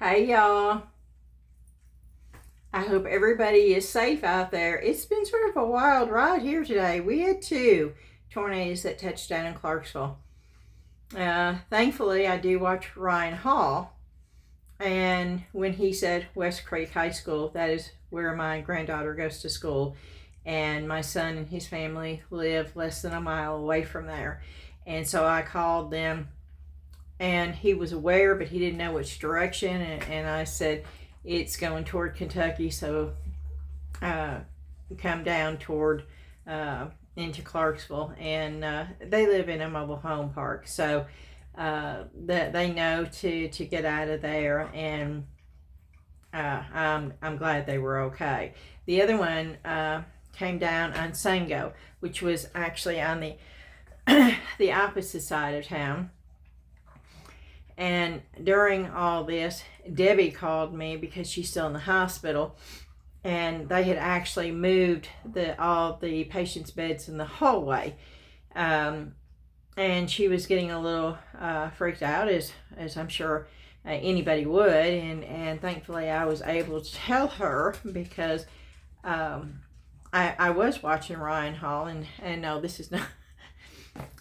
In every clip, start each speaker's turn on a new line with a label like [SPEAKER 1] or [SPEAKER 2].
[SPEAKER 1] Hey y'all. I hope everybody is safe out there. It's been sort of a wild ride here today. We had 2 tornadoes that touched down in Clarksville. Thankfully, I do watch Ryan Hall. And when he said West Creek High School, that is where my granddaughter goes to school. And my son and his family live less than a mile away from there. And so I called them, and he was aware, but he didn't know which direction. And I said, it's going toward Kentucky, so come down toward into Clarksville. And they live in a mobile home park, so that they know to get out of there. And I'm glad they were okay. The other one came down on Sango, which was actually on the the opposite side of town. And during all this, Debbie called me because she's still in the hospital, and they had actually moved all the patients' beds in the hallway. And she was getting a little freaked out, as I'm sure anybody would. And thankfully I was able to tell her, because I was watching Ryan Hall, and no, this is not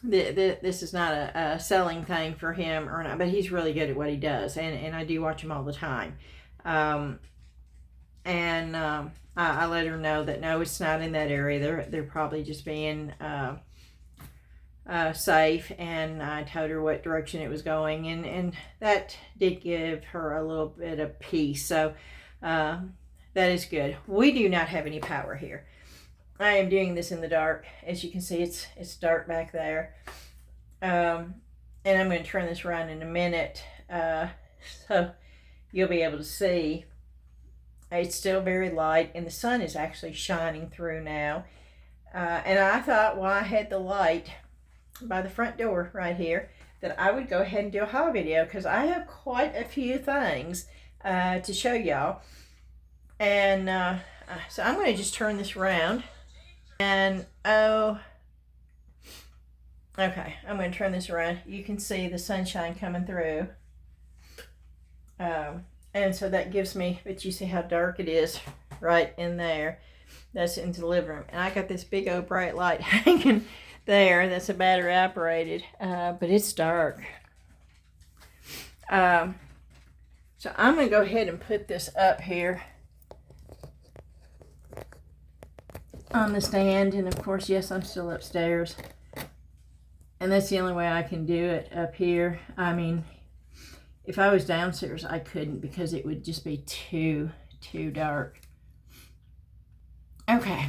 [SPEAKER 1] this is not a selling thing for him or not, but he's really good at what he does, and I do watch him all the time. I let her know that no, it's not in that area. They're probably just being safe, and I told her what direction it was going, and that did give her a little bit of peace. So that is good. We do not have any power here. I am doing this in the dark. As you can see, it's dark back there. And I'm going to turn this around in a minute, so you'll be able to see. It's still very light, and the sun is actually shining through now. And I thought, while I had the light by the front door right here, that I would go ahead and do a haul video, because I have quite a few things to show y'all. And so I'm going to just turn this around. And okay, I'm going to turn this around. You can see the sunshine coming through. And so that gives me, but you see how dark it is right in there. That's into the living room. And I got this big old bright light hanging there. That's a battery operated, but it's dark. So I'm going to go ahead and put this up here on the stand. And of course, yes, I'm still upstairs, and that's the only way I can do it up here. I mean, if I was downstairs, I couldn't, because it would just be too dark. Okay.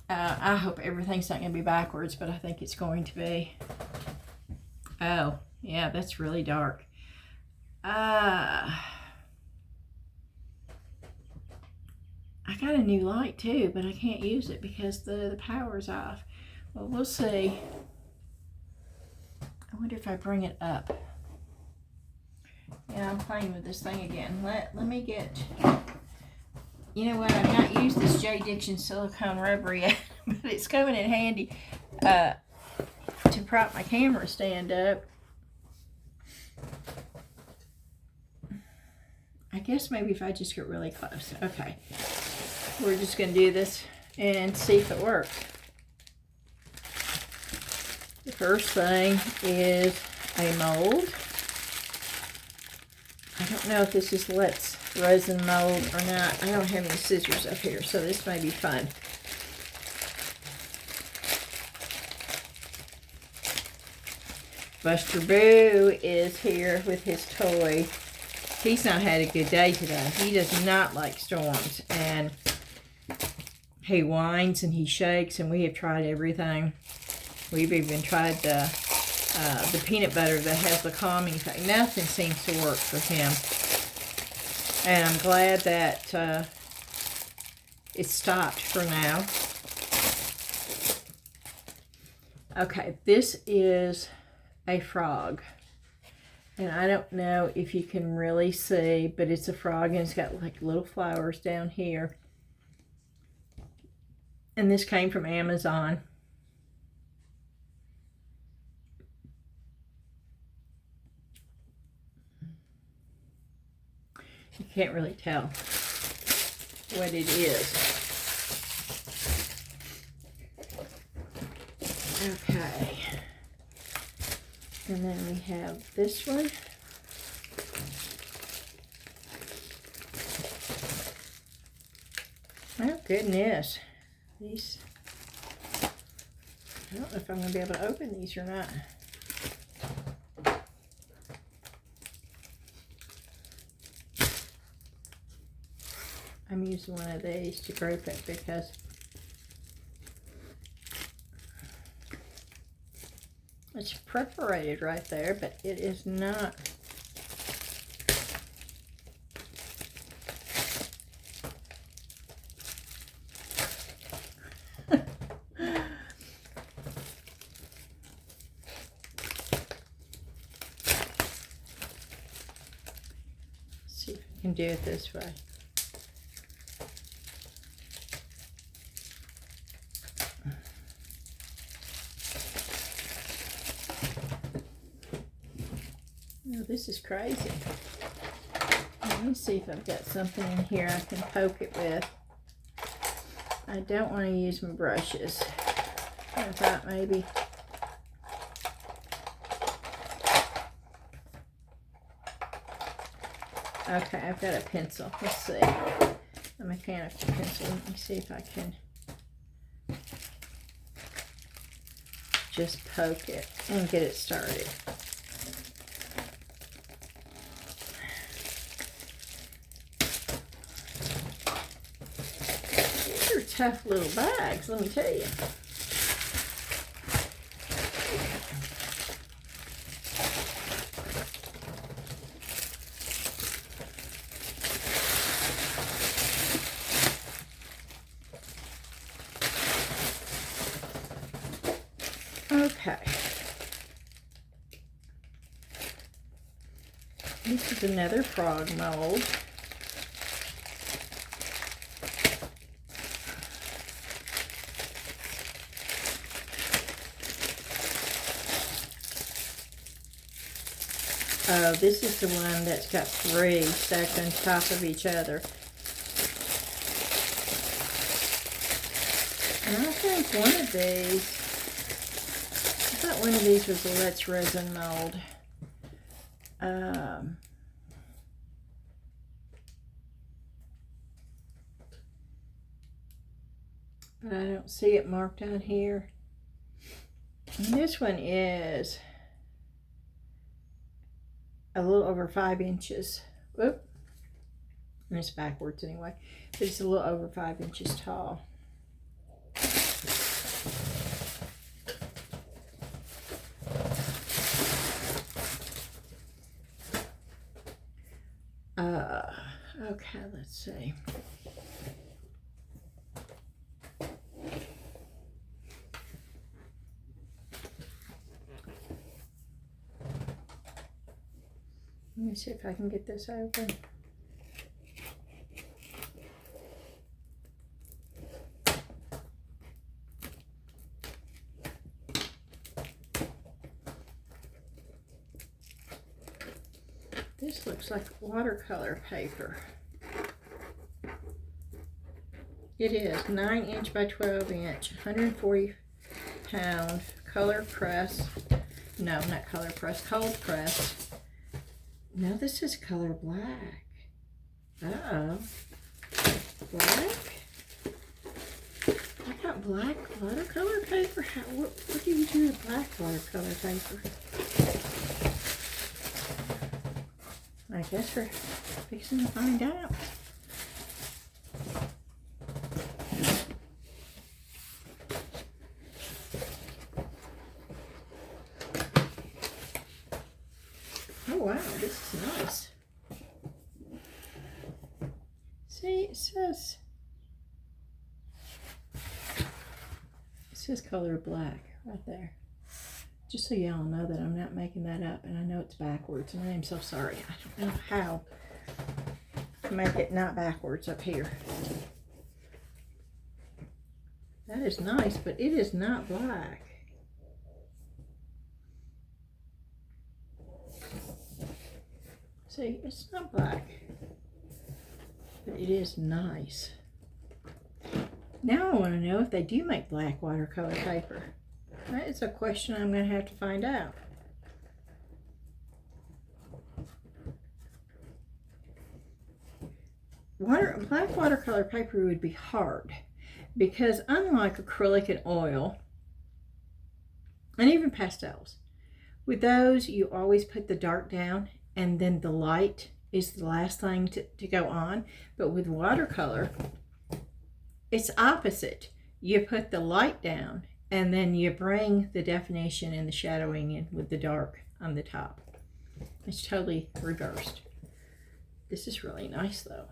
[SPEAKER 1] I hope everything's not going to be backwards, but I think it's going to be. Oh, yeah, that's really dark. I got a new light too, but I can't use it because the power's off. Well, we'll see. I wonder if I bring it up. Yeah, I'm playing with this thing again. Let me get... You know what? I've not used this J. Dixon silicone rubber yet, but it's coming in handy to prop my camera stand up. I guess maybe if I just get really close. Okay. We're just going to do this and see if it works. The first thing is a mold. I don't know if this is Let's Resin mold or not. I don't have any scissors up here, so this may be fun. Buster Boo is here with his toy. He's not had a good day today. He does not like storms, and he whines and he shakes, and we have tried everything. We've even tried the peanut butter that has the calming effect. Nothing seems to work for him. And I'm glad that it stopped for now. Okay, this is a frog. And I don't know if you can really see, but it's a frog, and it's got like little flowers down here. And this came from Amazon. You can't really tell what it is. Okay. And then we have this one. Oh, goodness. These, I don't know if I'm going to be able to open these or not. I'm using one of these to group it because it's perforated right there, but it is not. See if I can do it this way. Oh, this is crazy. Let me see if I've got something in here I can poke it with. I don't want to use my brushes. I thought maybe. Okay, I've got a pencil. Let's see. A mechanical pencil. Let me see if I can just poke it and get it started. These are tough little bags, let me tell you. Okay. This is another frog mold. Oh, this is the one that's got 3 stacked on top of each other. And I think one of these, I thought one of these was a Let's Resin mold. But I don't see it marked on here. And this one is a little over 5 inches. Whoop. And it's backwards anyway. But it's a little over 5 inches tall. Okay, let's see. Let me see if I can get this open. This looks like watercolor paper. It is 9" by 12", 140 pound color press. No, not color press, cold press. No, this is color black. Uh-oh. Black? I got black watercolor paper? What do you do with black watercolor paper? I guess we're fixing to find out. Oh wow, this is nice. See, it says color black right there. Just so y'all know that I'm not making that up, and I know it's backwards, and I am so sorry. I don't know how to make it not backwards up here. That is nice, but it is not black. See, it's not black. But it is nice. Now I want to know if they do make black watercolor paper. That is a question I'm going to have to find out. Black watercolor paper would be hard because unlike acrylic and oil, and even pastels, with those you always put the dark down and then the light is the last thing to go on. But with watercolor, it's opposite. You put the light down and then you bring the definition and the shadowing in with the dark on the top. It's totally reversed. This is really nice though.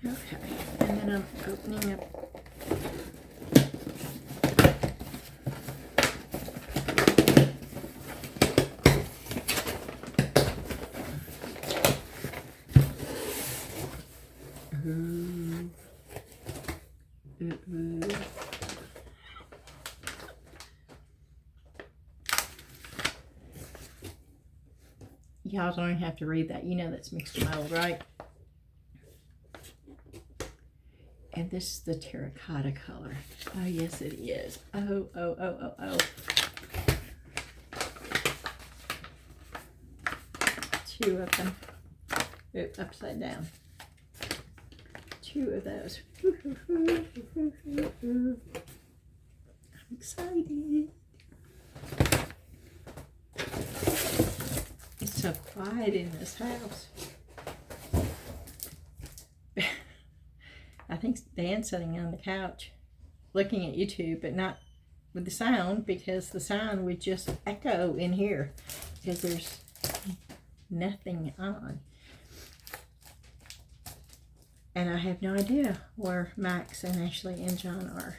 [SPEAKER 1] Okay, and then I'm opening up. Y'all don't even have to read that. You know that's mixed mold, right? And this is the terracotta color. Oh, yes, it is. Oh, oh, oh, oh, oh. Two of them. Oops, upside down. Two of those. I'm excited. It's so quiet in this house. I think Dan's sitting on the couch looking at YouTube, but not with the sound, because the sound would just echo in here because there's nothing on. And I have no idea where Max and Ashley and John are.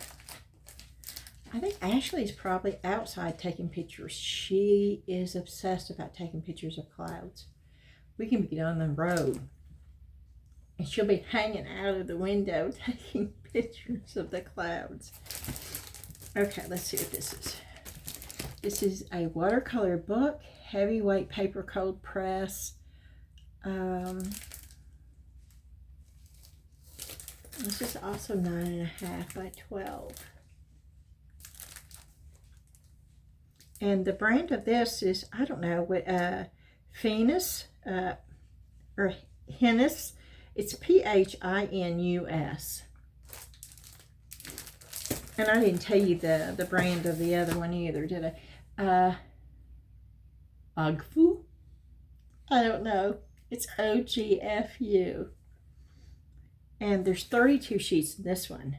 [SPEAKER 1] I think Ashley's probably outside taking pictures. She is obsessed about taking pictures of clouds. We can be on the road and she'll be hanging out of the window taking pictures of the clouds. Okay, let's see what this is. This is a watercolor book, heavyweight paper cold press. This is also 9.5 by 12. And the brand of this is, I don't know, what, Phinus, or Hinus. It's Phinus. And I didn't tell you the brand of the other one either, did I? Ogfu? I don't know. It's OGFU. And there's 32 sheets in this one.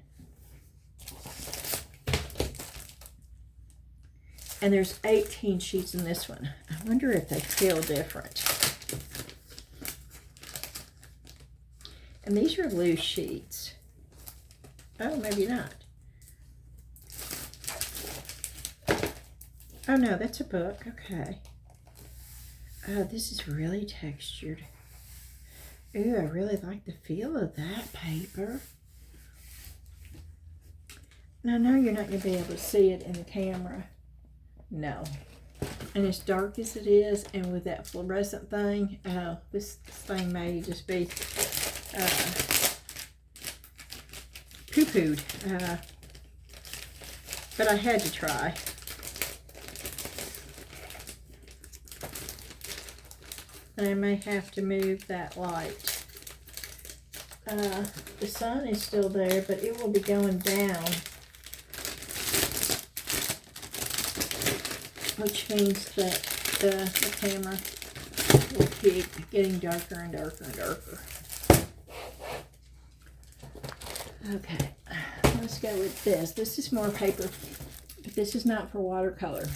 [SPEAKER 1] And there's 18 sheets in this one. I wonder if they feel different. And these are loose sheets. Oh, maybe not. Oh no, that's a book. Okay. Oh, this is really textured. Ooh, I really like the feel of that paper. And I know you're not going to be able to see it in the camera. No. And as dark as it is, and with that fluorescent thing, oh, this thing may just be poo-pooed. But I had to try. And I may have to move that light. The sun is still there, but it will be going down. Which means that the camera will keep getting darker and darker and darker. Okay, let's go with this. This is more paper, but this is not for watercolor.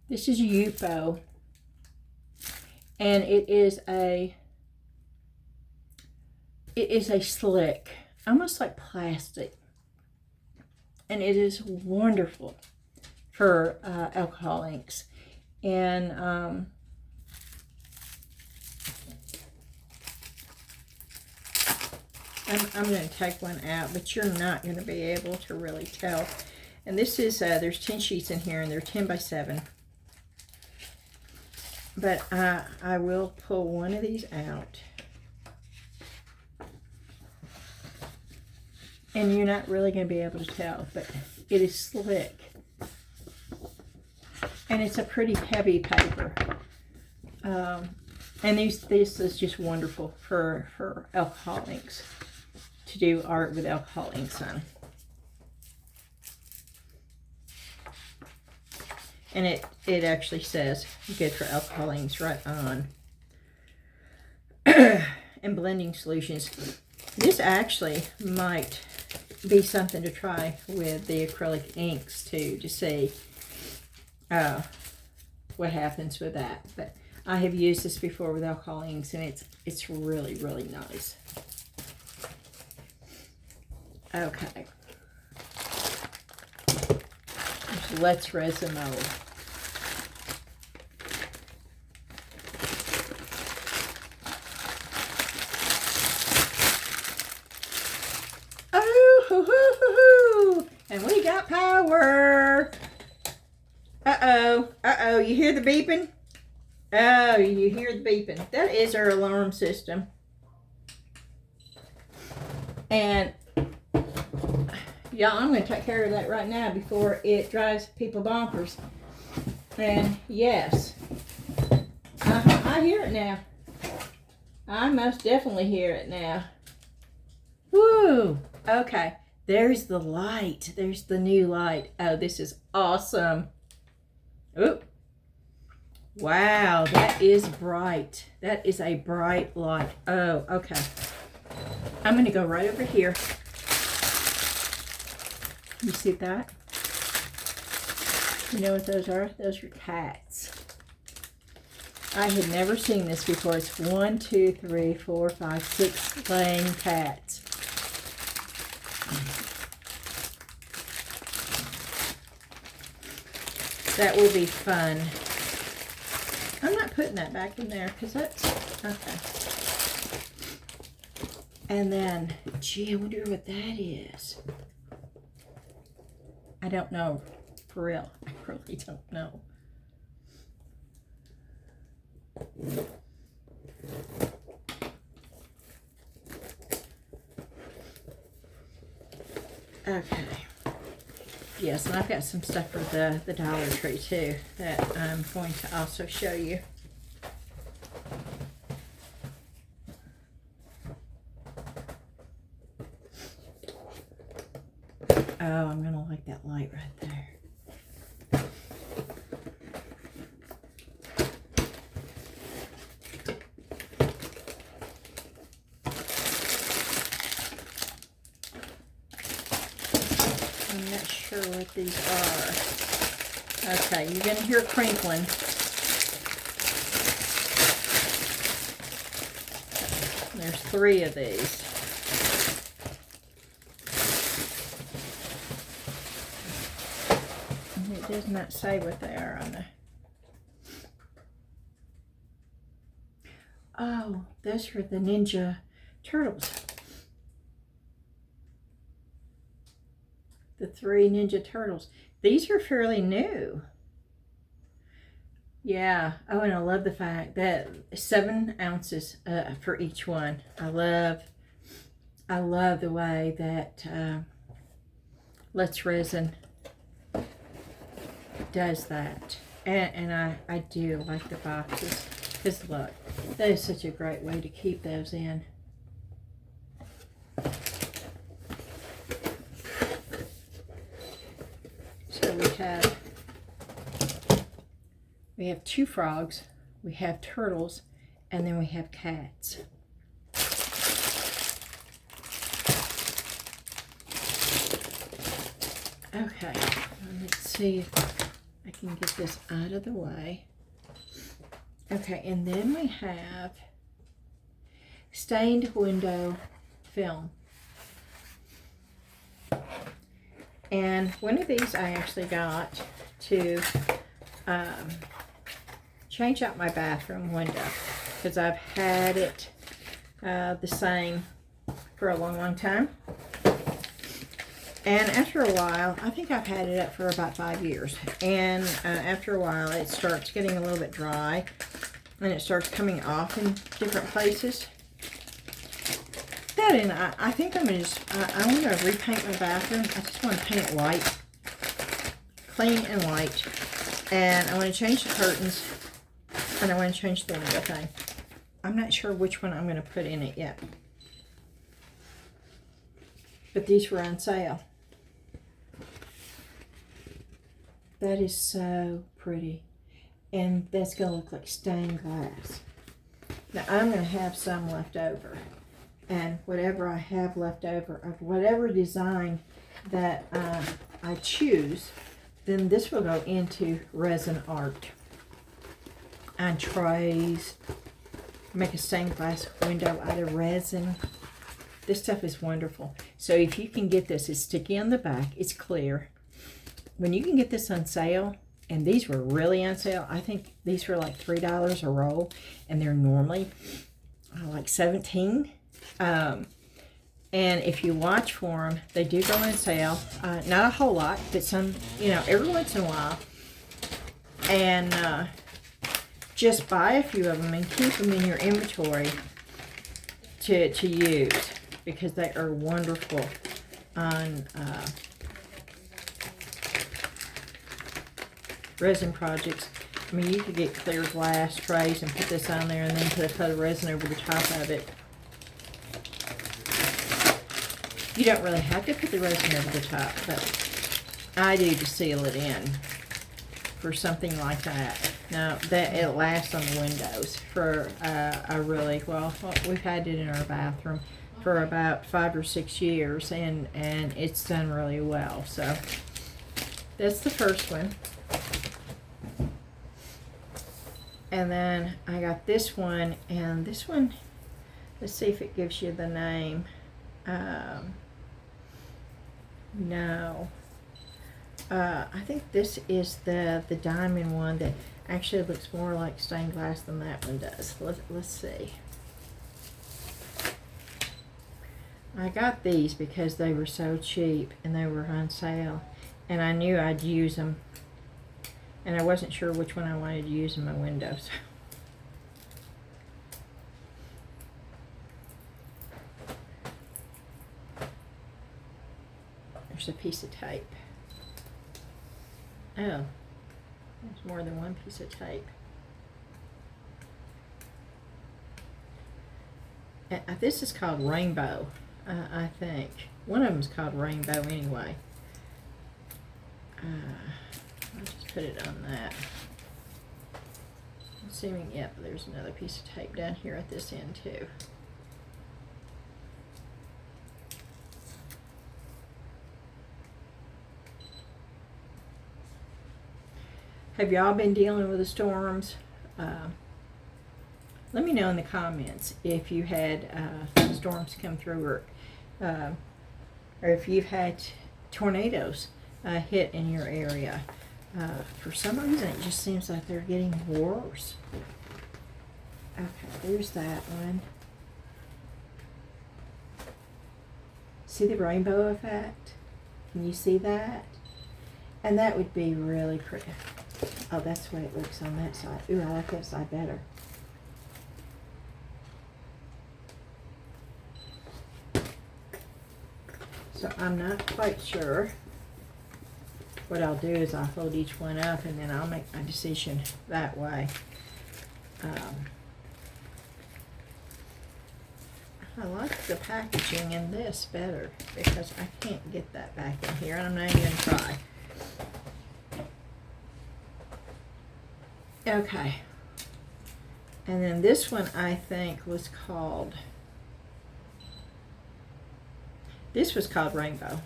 [SPEAKER 1] This is Yupo, and it is a slick, almost like plastic, and it is wonderful for alcohol inks. And I'm going to take one out, but you're not going to be able to really tell. And this is, there's 10 sheets in here, and they're 10 by 7. But I will pull one of these out. And you're not really going to be able to tell, but it is slick. And it's a pretty heavy paper. And this is just wonderful for alcohol inks, to do art with alcohol inks on. And it actually says good for alcohol inks right on. And blending solutions. This actually might be something to try with the acrylic inks too, to see what happens with that. But I have used this before with alcohol inks, and it's really, really nice. Okay. Let's resin mold. Oh, hoo, hoo, hoo, hoo. And we got power. Uh-oh, you hear the beeping? Oh, you hear the beeping. That is our alarm system. And yeah, I'm going to take care of that right now before it drives people bonkers. And yes, I hear it now. I most definitely hear it now. Woo! Okay, there's the light. There's the new light. Oh, this is awesome. Oop. Wow, that is bright. That is a bright light. Oh, okay. I'm going to go right over here. You see that? You know what those are? Those are cats. I had never seen this before. It's 1, 2, 3, 4, 5, 6 laying cats. That will be fun. I'm not putting that back in there because that's okay. And then, gee, I wonder what that is. I don't know, for real. I really don't know. Okay. Yes, and I've got some stuff for the Dollar Tree too that I'm going to also show you. Oh, I'm going to like that light right there. I'm not sure what these are. Okay, you're going to hear crinkling. There's 3 of these. And it does not say what they are on there. Oh, those are the Ninja Turtles. The 3 Ninja Turtles. These are fairly new. Yeah. Oh, and I love the fact that 7 ounces for each one. I love the way that Let's Resin does that. And I do like the boxes. Because look, that is such a great way to keep those in. So we have 2 frogs, we have turtles, and then we have cats. Okay, let's see if I can get this out of the way. Okay, and then we have stained window film. And one of these I actually got to change out my bathroom window because I've had it the same for a long, long time. And after a while, I think I've had it up for about 5 years. And after a while, it starts getting a little bit dry. And it starts coming off in different places. That, and I think I'm going to just, I want to repaint my bathroom. I just want to paint it white. Clean and white. And I want to change the curtains. And I want to change the window thing. I'm not sure which one I'm going to put in it yet. But these were on sale. That is so pretty. And that's going to look like stained glass. Now I'm going to have some left over. And whatever I have left over of whatever design that I choose, then this will go into resin art. On trays. Make a stained glass window out of resin. This stuff is wonderful. So if you can get this, it's sticky on the back. It's clear. When you can get this on sale, and these were really on sale, I think these were like $3 a roll, and they're normally like $17. And if you watch for them, they do go on sale. Not a whole lot, but some, you know, every once in a while. And just buy a few of them and keep them in your inventory to use, because they are wonderful on resin projects. I mean, you could get clear glass trays and put this on there and then put a coat of resin over the top of it. You don't really have to put the resin over the top, but I do to seal it in for something like that. Now, that it lasts on the windows for a really, well, we've had it in our bathroom for about 5 or 6 years, and it's done really well. So that's the first one. And then I got this one, and this one, let's see if it gives you the name. No. I think this is the diamond one that actually looks more like stained glass than that one does. Let's see. I got these because they were so cheap and they were on sale, and I knew I'd use them, and I wasn't sure which one I wanted to use in my windows. There's a piece of tape. Oh, there's more than one piece of tape. This is called Rainbow, I think. One of them is called Rainbow anyway. I'll just put it on that. Assuming, yep, there's another piece of tape down here at this end too. Have y'all been dealing with the storms? Let me know in the comments if you had storms come through, or if you've had tornadoes hit in your area. For some reason, it just seems like they're getting worse. Okay, there's that one. See the rainbow effect? Can you see that? And that would be really pretty. Oh, that's the way it looks on that side. Ooh, I like that side better. So I'm not quite sure. What I'll do is I'll hold each one up and then I'll make my decision that way. I like the packaging in this better because I can't get that back in here, and I'm not even going to try. Okay. And then this one I think was called, this was called Rainbow.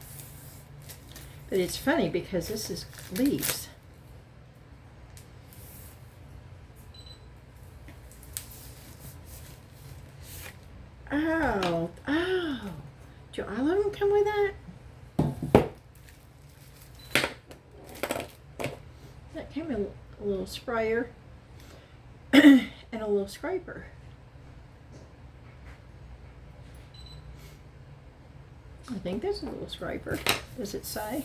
[SPEAKER 1] But it's funny because this is leaves. Oh, do all of them come with that? That came in a little sprayer and a little scraper. I think there's a little scraper. Does it say?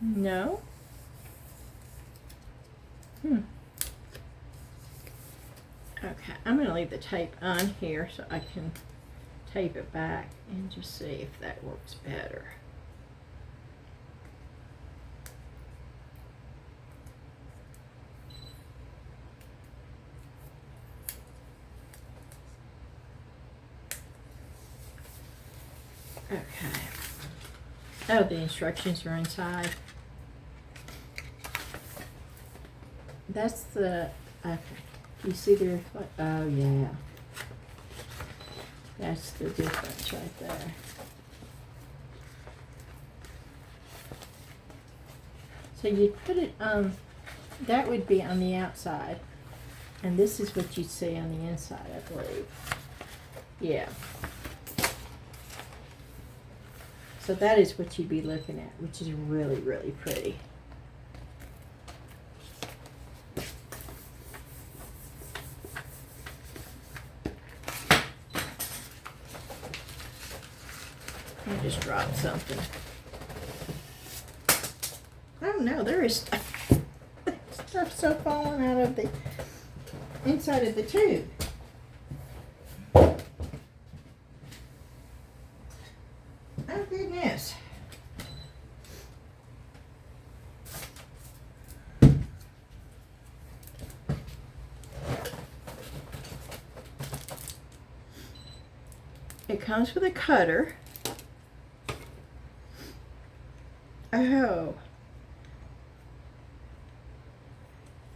[SPEAKER 1] No. Okay, I'm going to leave the tape on here so I can tape it back and just see if that works better. Okay. Oh, the instructions are inside. That's the, okay. You see there, oh yeah. That's the difference right there. So you put it on, that would be on the outside. And this is what you'd see on the inside, I believe. Yeah. So that is what you'd be looking at, which is really, really pretty. I just dropped something. Oh no, there is stuff so falling out of the inside of the tube. Oh goodness. It comes with a cutter. Oh.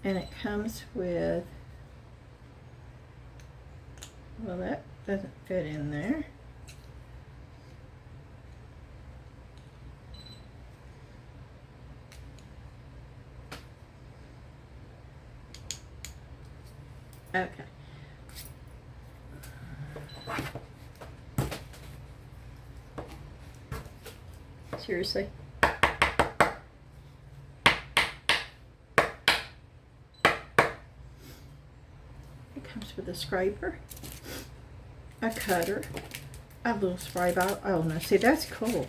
[SPEAKER 1] And it comes with, well, that doesn't fit in there. Okay. Seriously. It comes with a scraper, a cutter, a little spray bottle. Oh no, see that's cool.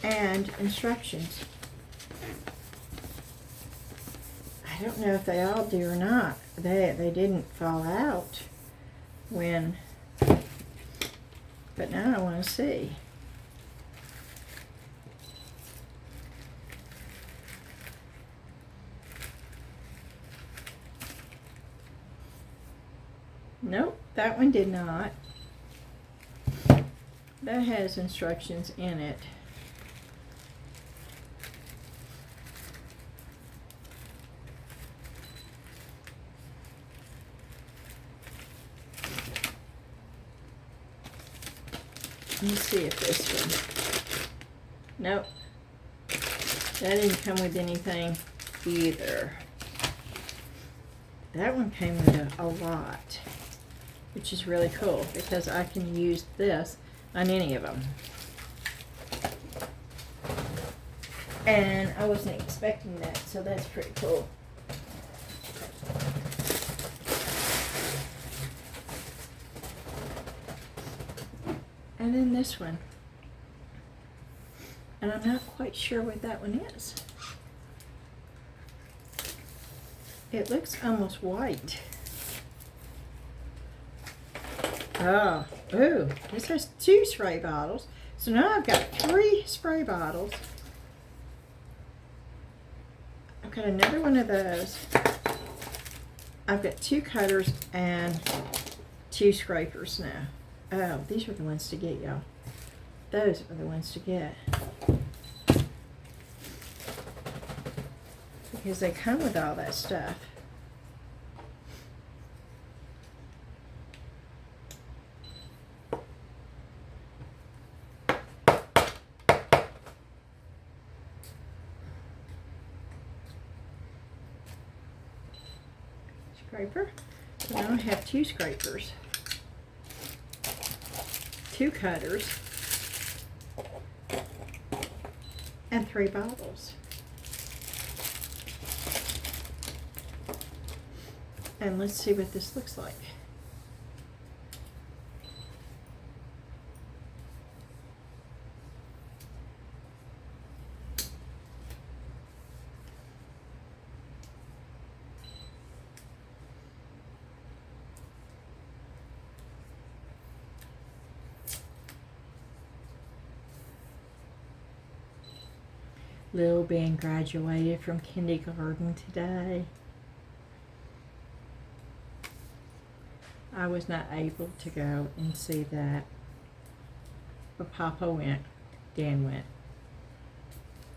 [SPEAKER 1] And instructions. I don't know if they all do or not. They didn't fall out when, but now I want to see. Nope, that one did not. That has instructions in it. Let me see if this one. Nope. That didn't come with anything either. That one came with a lot, which is really cool because I can use this on any of them. And I wasn't expecting that, so that's pretty cool. And then this one. And I'm not quite sure what that one is. It looks almost white. Oh, ooh, this has 2 spray bottles. So now I've got 3 spray bottles. I've got another one of those. I've got 2 cutters and 2 scrapers now. Oh, these are the ones to get, y'all. Those are the ones to get. Because they come with all that stuff. Scraper. So now I have 2 scrapers. 2 cutters, and 3 bottles. And let's see what this looks like. Lil Ben graduated from kindergarten today. I was not able to go and see that, but Papa went, Dan went,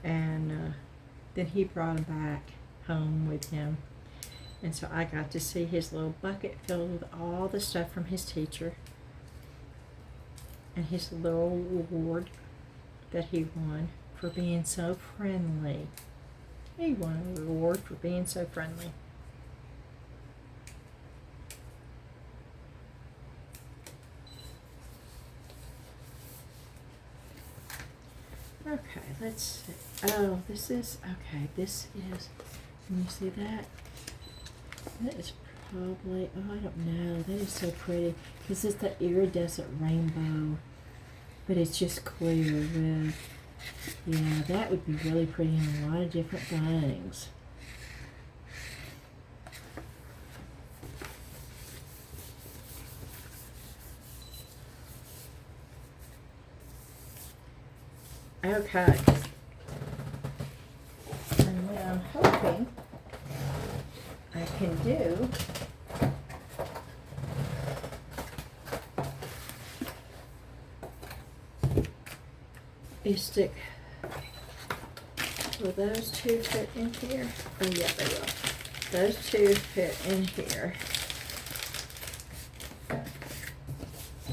[SPEAKER 1] and then he brought him back home with him, and so I got to see his little bucket filled with all the stuff from his teacher, and his little award that he won for being so friendly. He won an award for being so friendly. Okay, let's see. Oh, this is, okay, this is, can you see that? That is probably, oh, I don't know. That is so pretty. This is the iridescent rainbow, but it's just clear with, yeah, that would be really pretty in a lot of different things. Okay. And what I'm hoping I can do is stick, will those two fit in here? Oh yeah, they will. Those two fit in here.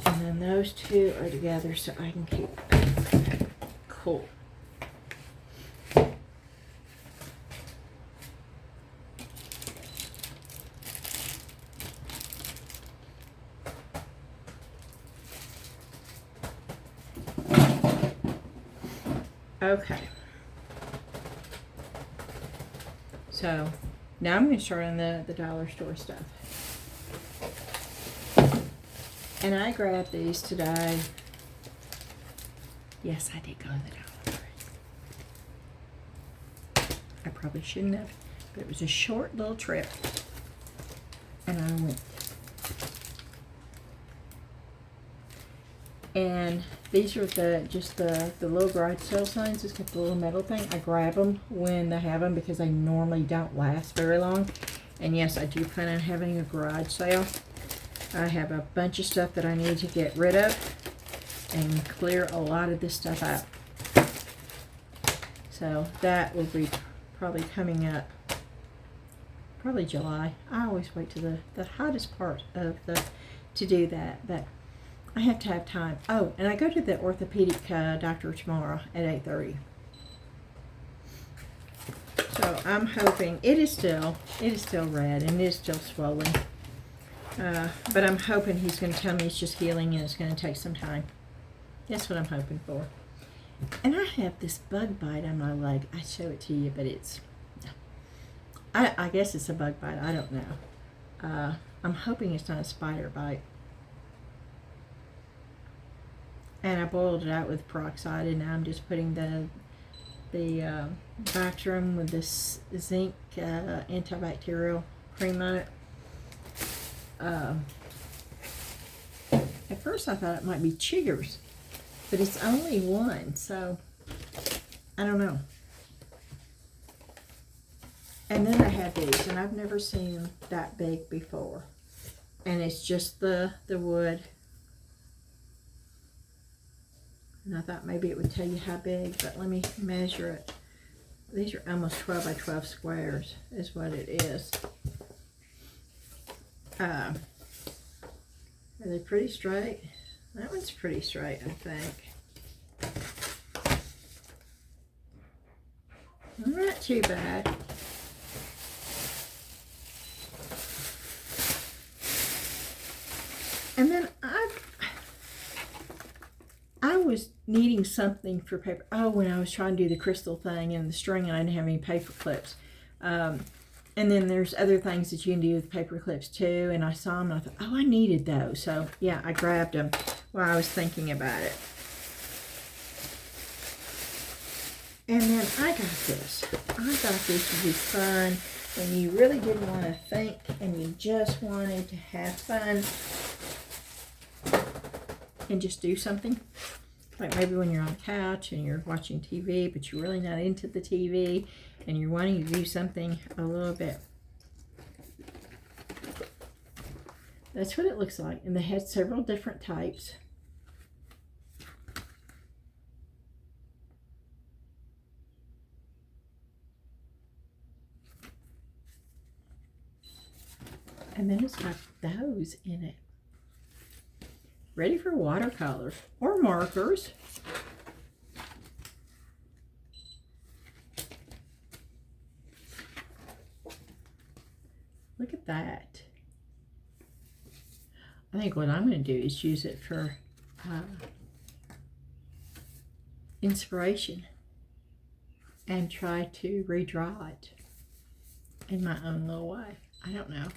[SPEAKER 1] And then those two are together so I can keep it. Cool. Okay. So now I'm going to start on the dollar store stuff. And I grabbed these today. Yes, I did go to the dollar store. I probably shouldn't have, but it was a short little trip. And I went. And these are just the little garage sale signs. It's got the little metal thing. I grab them when they have them because they normally don't last very long. And yes, I do plan on having a garage sale. I have a bunch of stuff that I need to get rid of and clear a lot of this stuff out. So that will be probably coming up, probably July. I always wait to the hottest part of to do that, but I have to have time. Oh, and I go to the orthopedic doctor tomorrow at 8:30. So I'm hoping it is still red and it is still swollen. But I'm hoping he's going to tell me it's just healing and it's going to take some time. That's what I'm hoping for. And I have this bug bite on my leg. I show it to you, but it's, I guess it's a bug bite. I don't know. I'm hoping it's not a spider bite. And I boiled it out with peroxide, and now I'm just putting the Bactrim with this zinc antibacterial cream on it. At first I thought it might be chiggers, but it's only one, so I don't know. And then I have these, and I've never seen them that big before. And it's just the wood. And I thought maybe it would tell you how big, but let me measure it. These are almost 12 by 12 squares is what it is. Are they pretty straight? That one's pretty straight, I think. Not too bad. And then I was needing something for paper. Oh, when I was trying to do the crystal thing and the string, and I didn't have any paper clips. And then there's other things that you can do with paper clips too. And I saw them and I thought, oh, I needed those. So yeah, I grabbed them while I was thinking about it. And then I got this. I thought this would be fun when you really didn't want to think and you just wanted to have fun and just do something. Like maybe when you're on the couch and you're watching TV, but you're really not into the TV and you're wanting to do something a little bit. That's what it looks like. And they had several different types. And then it's got those in it. Ready for watercolors or markers. Look at that. I think what I'm going to do is use it for inspiration and try to redraw it in my own little way. I don't know.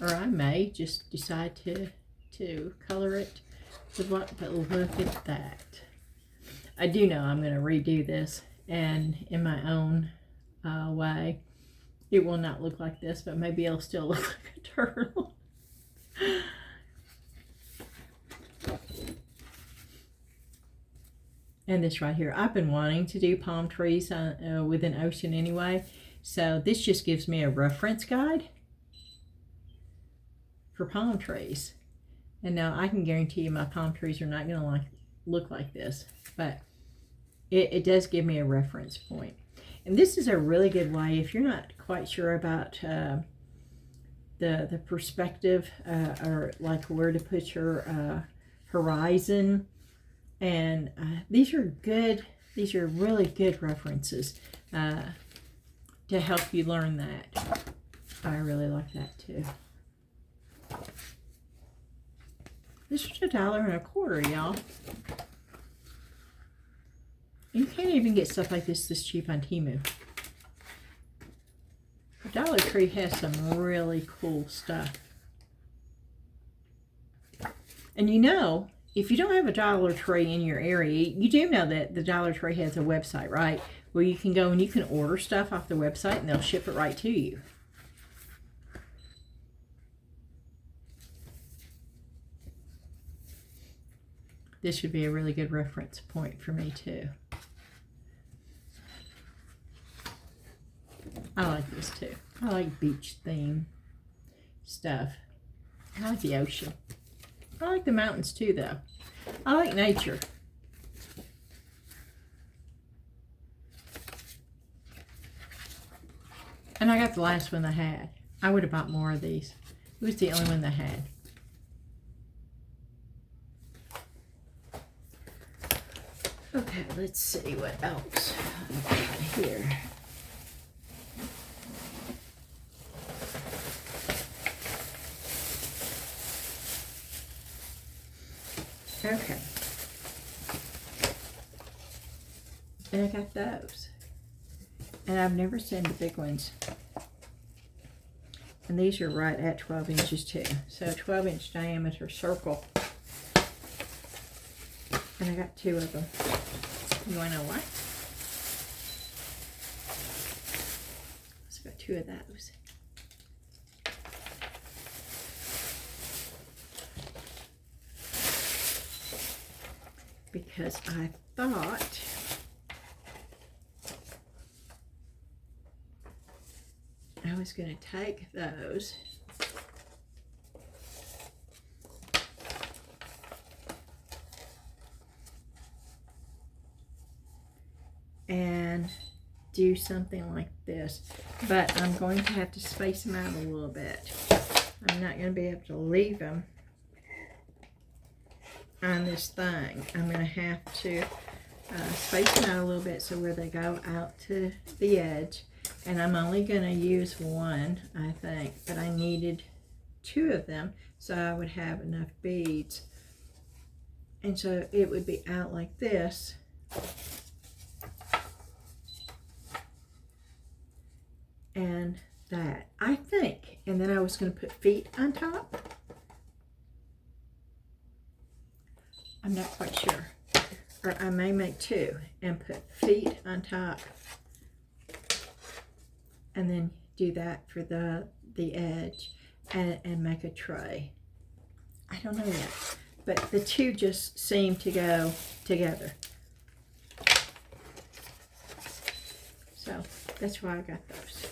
[SPEAKER 1] Or I may just decide to color it with what, but look at that. I do know I'm going to redo this, and in my own way. It will not look like this, but maybe it'll still look like a turtle. And this right here, I've been wanting to do palm trees with an ocean anyway, so this just gives me a reference guide for palm trees. And now I can guarantee you my palm trees are not going to look like this, but it does give me a reference point. And this is a really good way if you're not quite sure about the perspective or like where to put your horizon. And these are good. These are really good references to help you learn that. I really like that too. This was $1.25, y'all. You can't even get stuff like this cheap on Temu. Dollar Tree has some really cool stuff. And you know, if you don't have a Dollar Tree in your area, you do know that the Dollar Tree has a website, right? Where you can go and you can order stuff off the website and they'll ship it right to you. This should be a really good reference point for me too. I like this too. I like beach theme stuff. I like the ocean. I like the mountains too though. I like nature. And I got the last one they had. I would have bought more of these. It was the only one they had. Okay, let's see what else I've got here. Okay. And I got those. And I've never seen the big ones. And these are right at 12 inches too. So 12-inch diameter circle. And I got 2 of them. You want to know why? Let's go 2 of those. Because I thought I was going to take those and do something like this, but I'm going to have to space them out a little bit. I'm not going to be able to leave them on this thing. I'm going to have to space them out a little bit so where they go out to the edge. And I'm only going to use one, I think, but I needed 2 of them so I would have enough beads. And so it would be out like this. And that, I think. And then I was going to put feet on top. I'm not quite sure. Or I may make two and put feet on top. And then do that for the edge and make a tray. I don't know yet. But the two just seem to go together. So that's why I got those.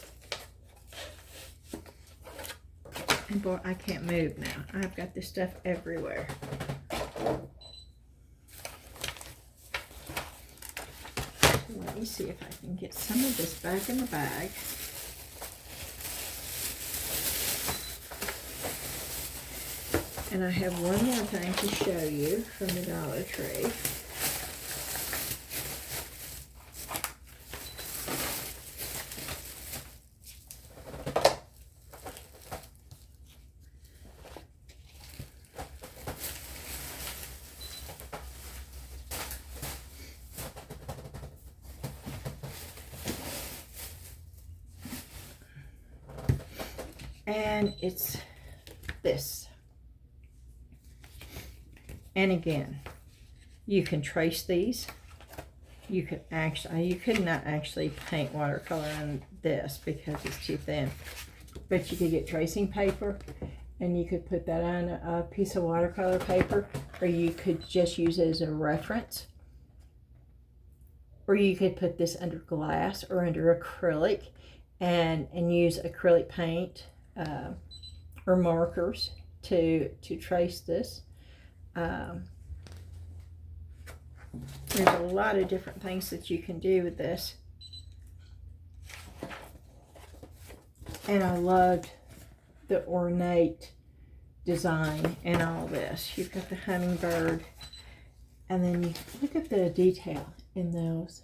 [SPEAKER 1] And boy, I can't move now. I've got this stuff everywhere. So let me see if I can get some of this back in the bag. And I have one more thing to show you from the Dollar Tree. And it's this. And again, you can trace these. You could not actually paint watercolor on this because it's too thin. But you could get tracing paper and you could put that on a piece of watercolor paper, or you could just use it as a reference. Or you could put this under glass or under acrylic and use acrylic paint or markers to trace this. There's a lot of different things that you can do with this. And I loved the ornate design and all this. You've got the hummingbird, and then you look at the detail in those.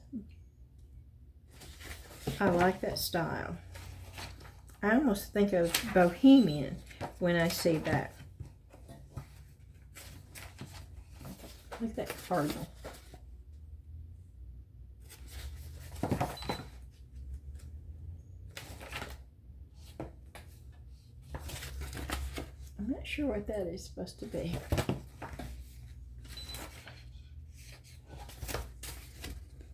[SPEAKER 1] I like that style. I almost think of bohemian when I see that. Look at that cardinal. I'm not sure what that is supposed to be.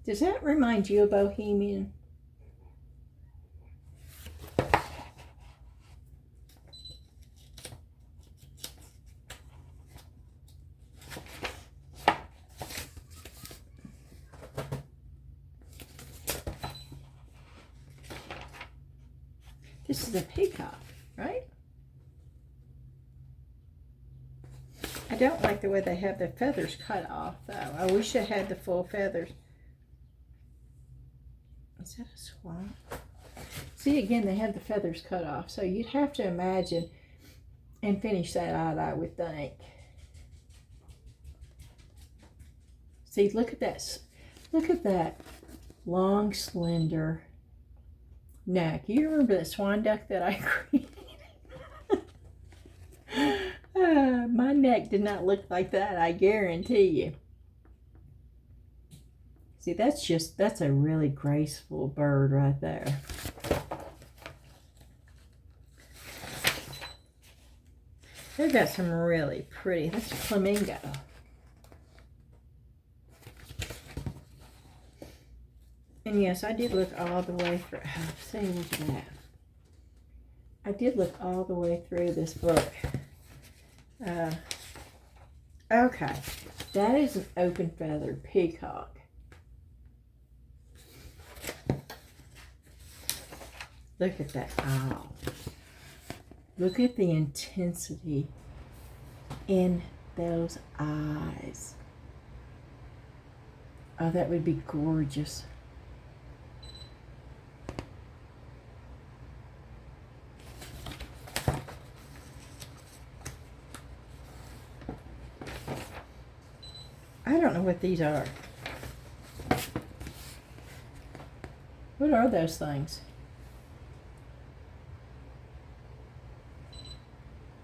[SPEAKER 1] Does that remind you of bohemian? This is a peacock, right? I don't like the way they have the feathers cut off, though. I wish I had the full feathers. Is that a swan? See, again, they have the feathers cut off, so you'd have to imagine and finish that out, I would think. See, look at that. Look at that long, slender neck. You remember the swan duck that I created? My neck did not look like that, I guarantee you. See, that's a really graceful bird right there. They've got some really pretty, that's a flamingo. And yes, I did look all the way through. Oh, see, look at that. I did look all the way through this book. Okay, that is an open feathered peacock. Look at that owl. Look at the intensity in those eyes. Oh, that would be gorgeous. I don't know what these are. What are those things?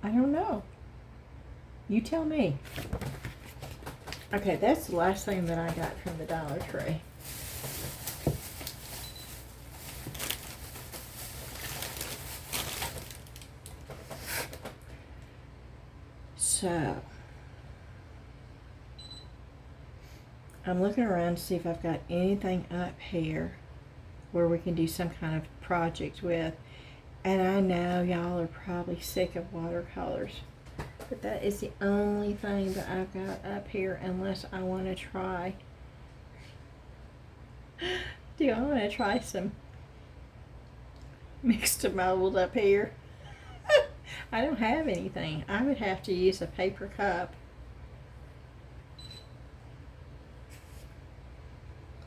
[SPEAKER 1] I don't know. You tell me. Okay, that's the last thing that I got from the Dollar Tree. So I'm looking around to see if I've got anything up here where we can do some kind of project with. And I know y'all are probably sick of watercolors, but that is the only thing that I've got up here unless I want to try. Do I want to try some mixed mold up here? I don't have anything. I would have to use a paper cup.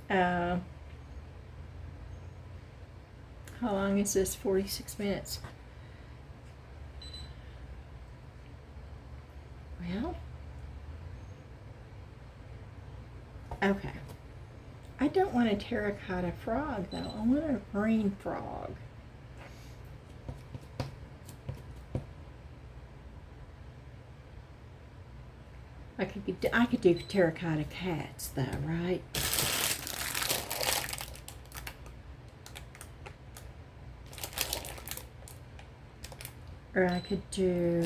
[SPEAKER 1] How long is this? 46 minutes. Well, okay. I don't want a terracotta frog though. I want a green frog. I could do terracotta cats though, right? Or I could do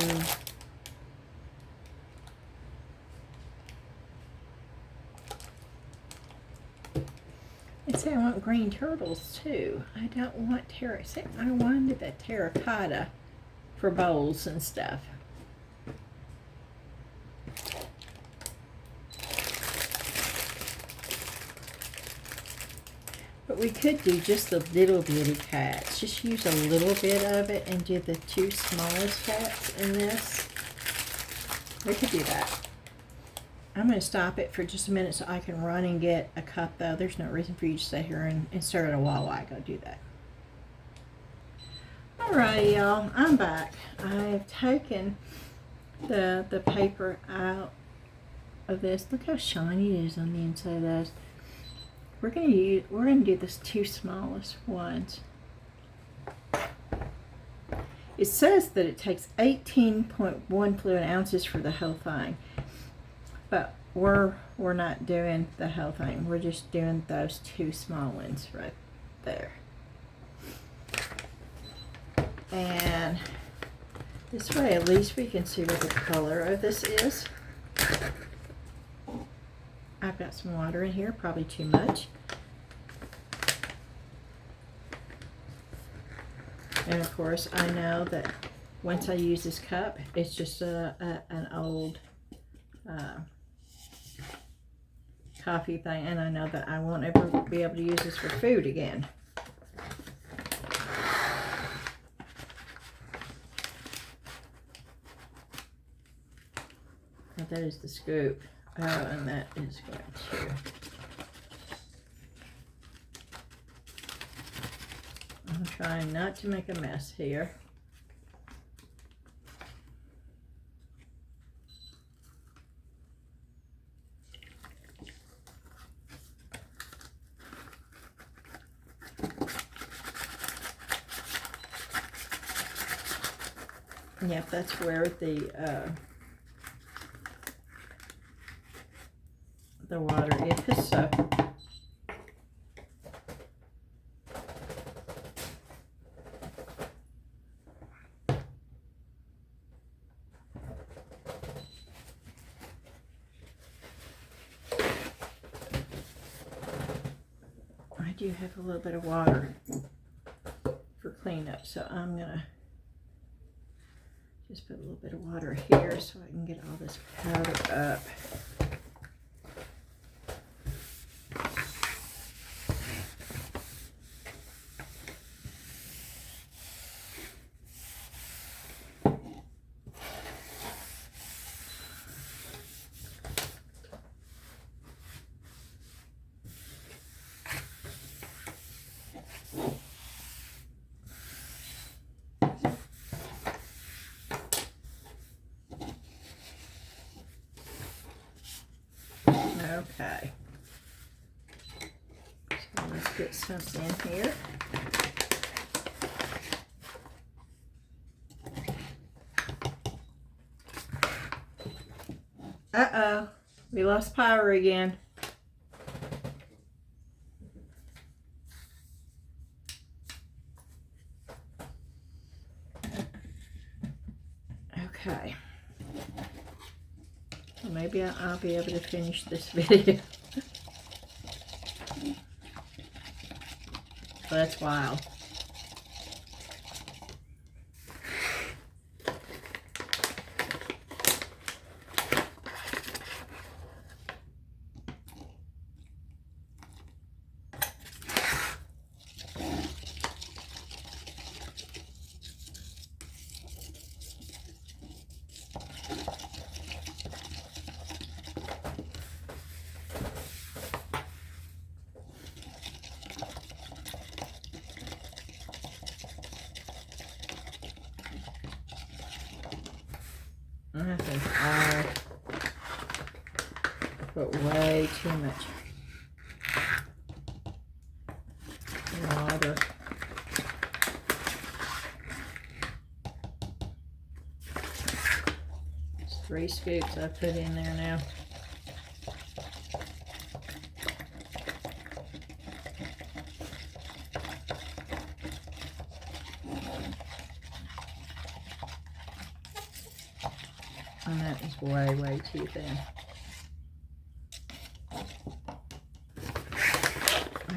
[SPEAKER 1] I want green turtles too. I don't want I wanted that terracotta for bowls and stuff. But we could do just the little bitty cats. Just use a little bit of it and do the two smallest cats in this. We could do that. I'm going to stop it for just a minute so I can run and get a cup though. There's no reason for you to sit here and stare at a wall while I go do that. Alrighty y'all, I'm back. I've taken the paper out of this. Look how shiny it is on the inside of this. We're gonna do this two smallest ones. It says that it takes 18.1 fluid ounces for the whole thing, but we're not doing the whole thing. We're just doing those two small ones right there. And this way, at least we can see what the color of this is. I've got some water in here, probably too much. And of course, I know that once I use this cup, it's just an old coffee thing, and I know that I won't ever be able to use this for food again. Now that is the scoop. Oh, and that is going to. I'm trying not to make a mess here. Yep, that's where the water is. So I do have a little bit of water for cleanup, so I'm gonna just put a little bit of water here so I can get all this powder up. Okay, so let's get some in here. Uh-oh, we lost power again. Okay. Well, maybe I'll be able to finish this video. That's wild. I think I put way too much water. It's 3 scoops I put in there now. And that is way, way too thin.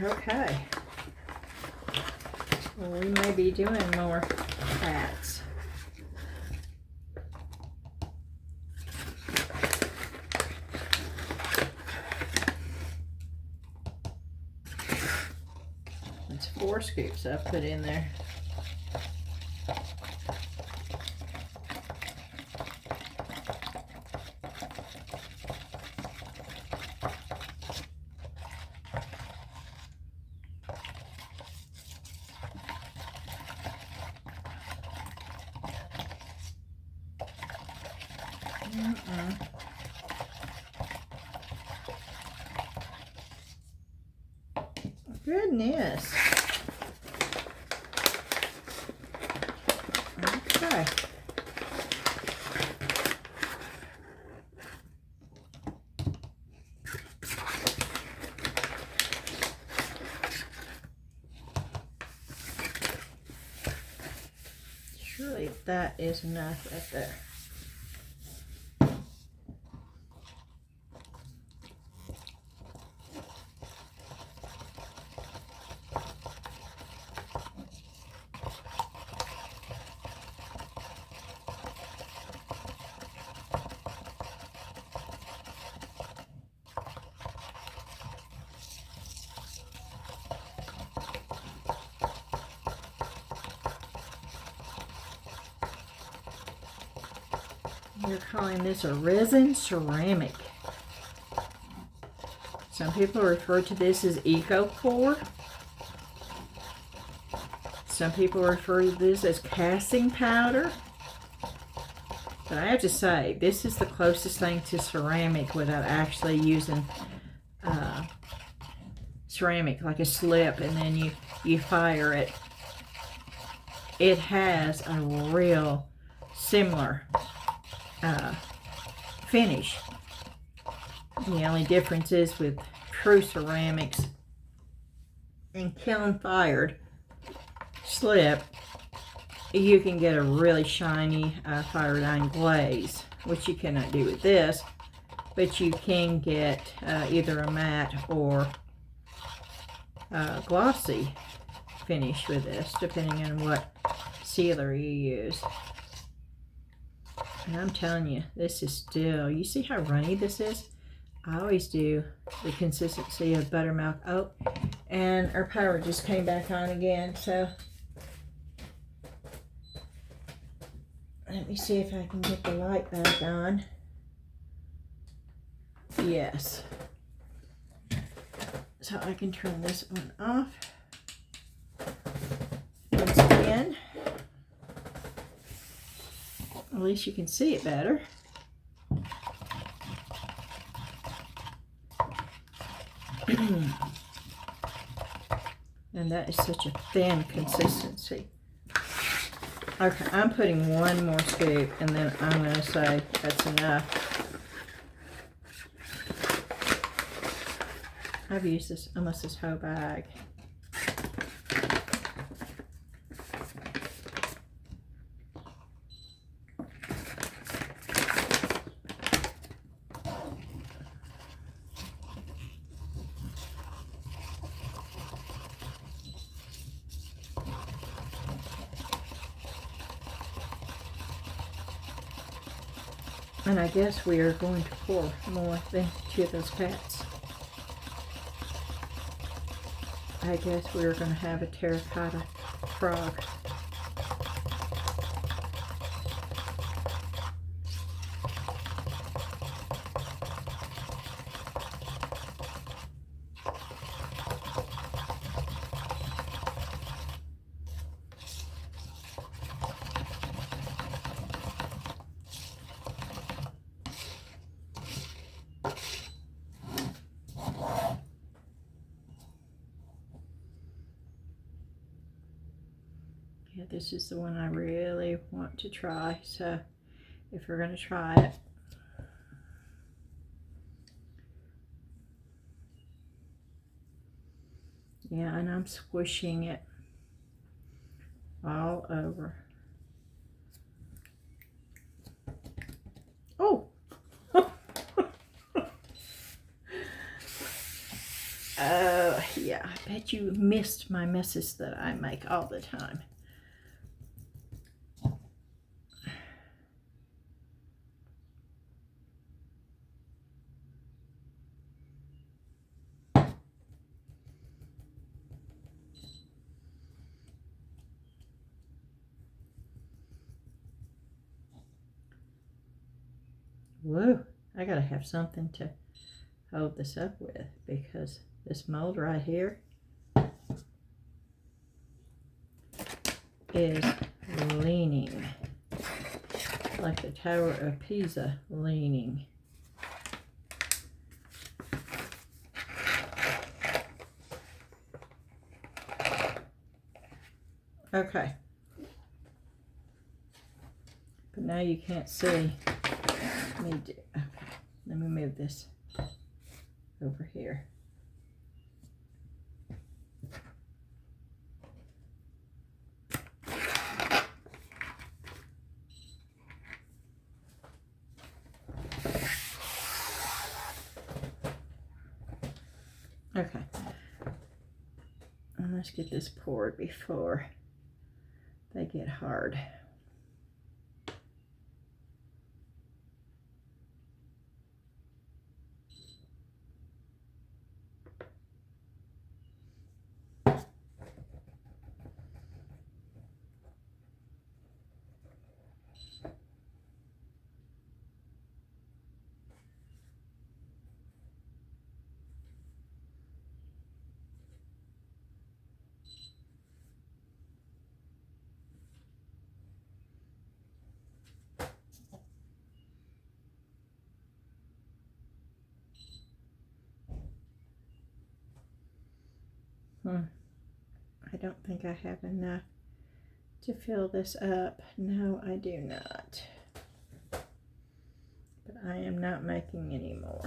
[SPEAKER 1] Okay. Well, we may be doing more hats. It's 4 scoops I've put in there. Goodness. Okay. Surely that is enough right there. They're calling this a resin ceramic. Some people refer to this as eco-core. Some people refer to this as casting powder. But I have to say, this is the closest thing to ceramic without actually using ceramic, like a slip, and then you fire it. It has a real similar finish. The only difference is with true ceramics and kiln fired slip, you can get a really shiny fire iron glaze, which you cannot do with this, but you can get either a matte or glossy finish with this, depending on what sealer you use. And I'm telling you, this is still, you see how runny this is? I always do the consistency of buttermilk. Oh, and our power just came back on again, so let me see if I can get the light back on. Yes. So I can turn this one off. Once again, at least you can see it better. And that is such a thin consistency. Okay, I'm putting 1 more scoop, and then I'm going to say that's enough. I've used this almost this whole bag. And I guess we are going to pour more than to those cats. I guess we're going to have a terracotta frog. Yeah, this is the one I really want to try, so if we're going to try it. Yeah, and I'm squishing it all over. Oh! Yeah, I bet you missed my messes that I make all the time. Whoa, I gotta have something to hold this up with, because this mold right here is leaning like the Tower of Pisa leaning. Okay, but now you can't see me do. Okay, let me move this over here. Okay, and let's get this poured before they get hard. I don't think I have enough to fill this up. No, I do not. But I am not making any more.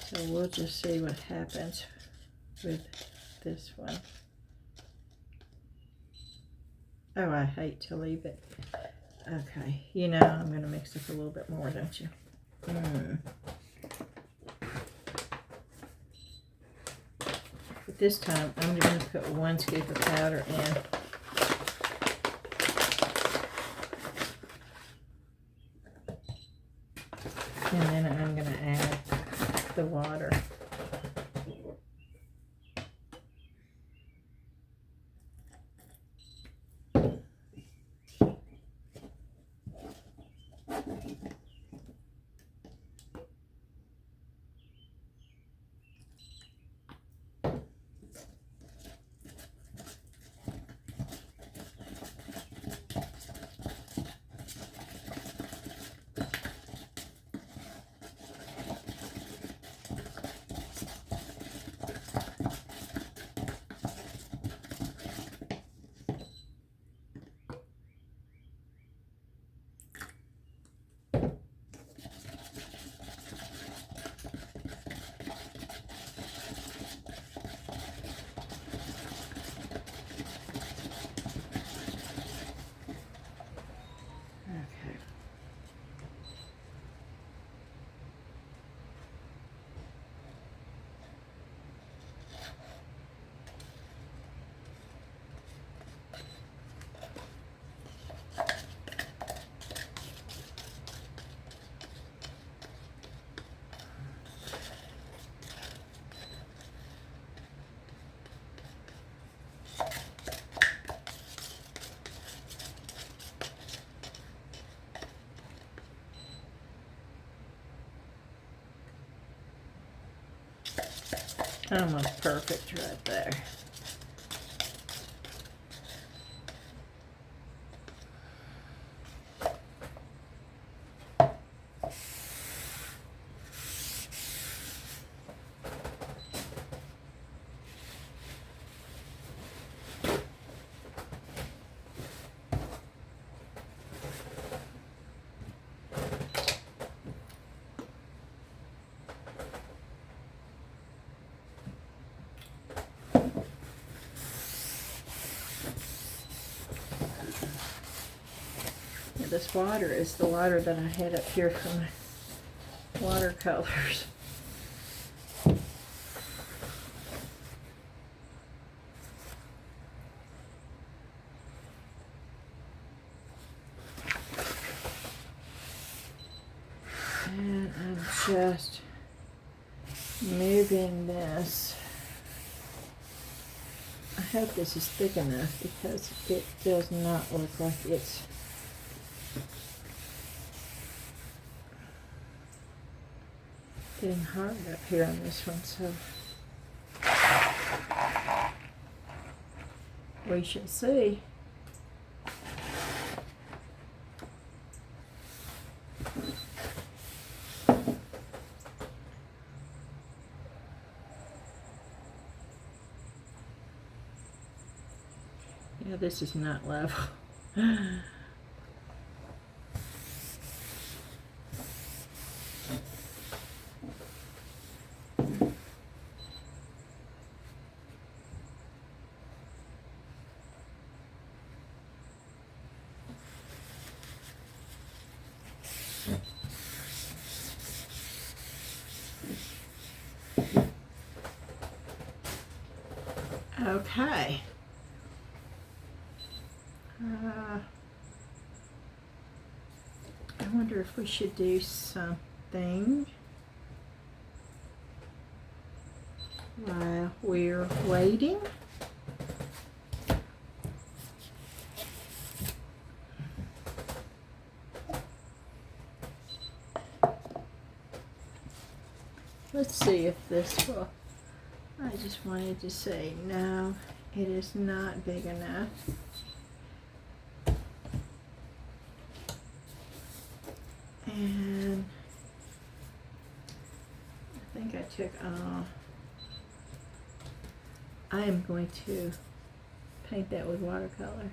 [SPEAKER 1] So we'll just see what happens with this one. Oh, I hate to leave it. Okay, you know I'm going to mix up a little bit more, don't you? But this time I'm going to put 1 scoop of powder in. And then I'm going to add the water. Almost perfect right there. This water is the water that I had up here from watercolors. And I'm just moving this. I hope this is thick enough because it does not look like it's getting hard up here on this one, so we shall see. Yeah, this is not level. Okay. I wonder if we should do something while we're waiting. Let's see if this will. I just wanted to say, no, it is not big enough. And I think I took I am going to paint that with watercolor.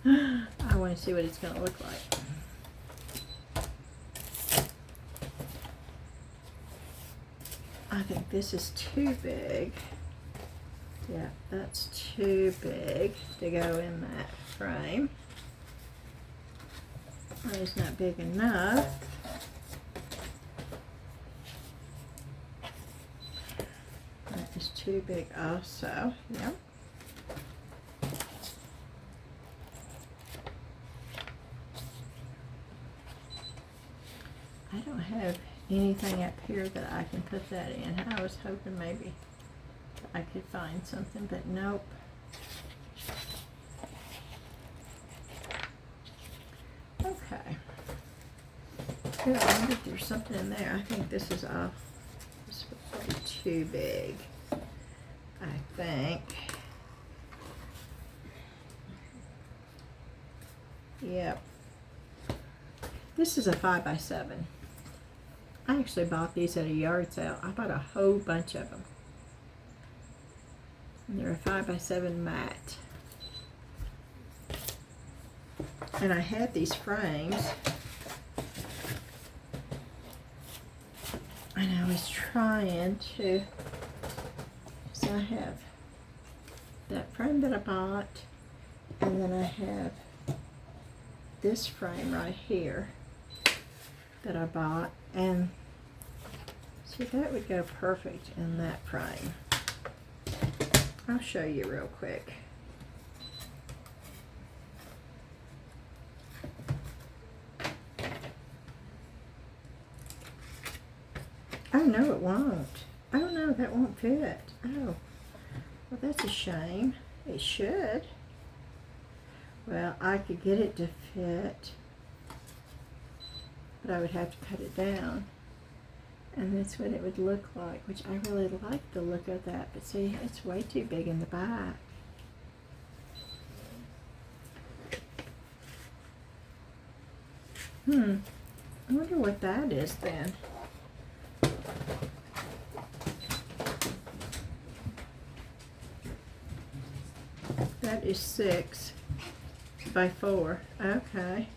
[SPEAKER 1] I want to see what it's going to look like. I think this is too big. Yeah, that's too big to go in that frame. That is not big enough. That is too big also. Yep. I don't have anything up here that I can put that in. I was hoping maybe I could find something, but nope. Okay. Good, I wonder if there's something in there. I think this is off. This is probably too big. I think. Yep. This is a 5x7. I actually bought these at a yard sale. I bought a whole bunch of them. And they're a 5x7 matte. And I had these frames. And I was trying to, so I have that frame that I bought, and then I have this frame right here that I bought, and see, that would go perfect in that frame. I'll show you real quick. Oh, no, it won't. Oh, no, that won't fit. Oh, well, that's a shame. It should. Well, I could get it to fit, but I would have to cut it down. And that's what it would look like, which I really like the look of that. But see, it's way too big in the back. I wonder what that is then. That is 6 by 4. Okay.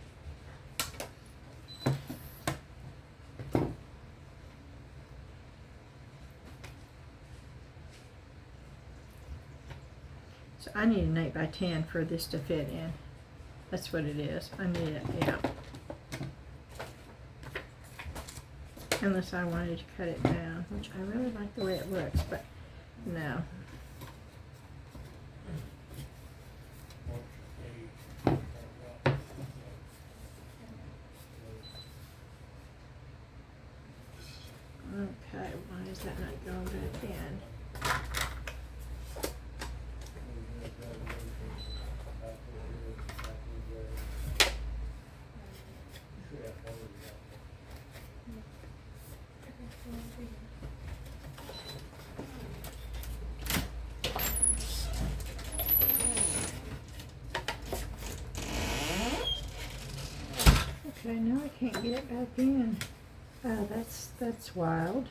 [SPEAKER 1] So I need an 8 by 10 for this to fit in. That's what it is. I need it, yeah. Unless I wanted to cut it down, which I really like the way it looks, but no. Okay, why is that not going back in? Okay, now I can't get it back in. Oh, that's wild.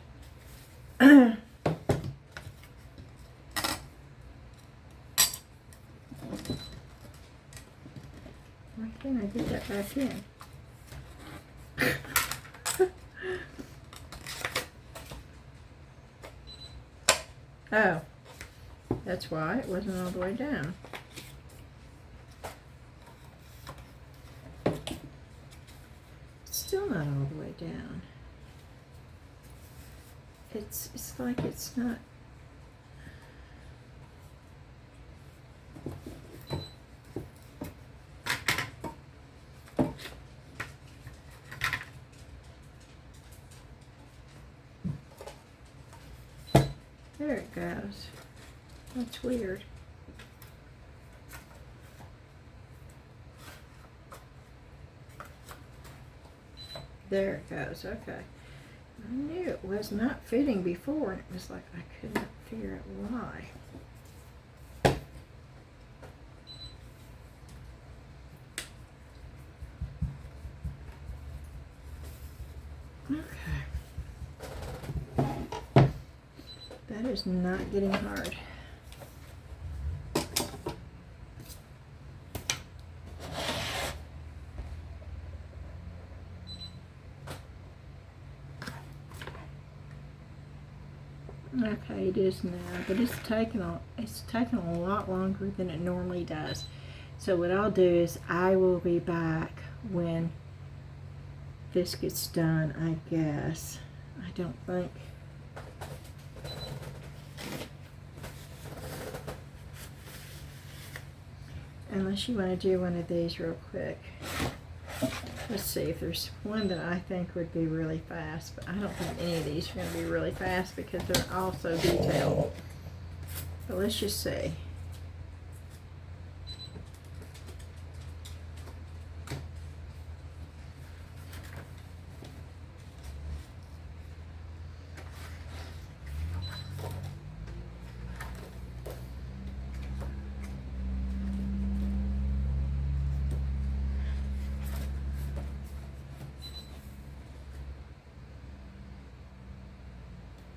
[SPEAKER 1] Why can't I get that back in? Oh, that's why it wasn't all the way down. Still not all the way down. It's like it's not. There it goes. That's weird. There it goes. Okay. I knew it was not fitting before, and it was like I could not figure out why. Okay. That is not getting hard. Okay, it is now, but it's taken a lot longer than it normally does. So what I'll do is I will be back when this gets done, I guess. I don't think. Unless you want to do one of these real quick. Let's see if there's one that I think would be really fast, but I don't think any of these are going to be really fast because they're all so detailed. But let's just see.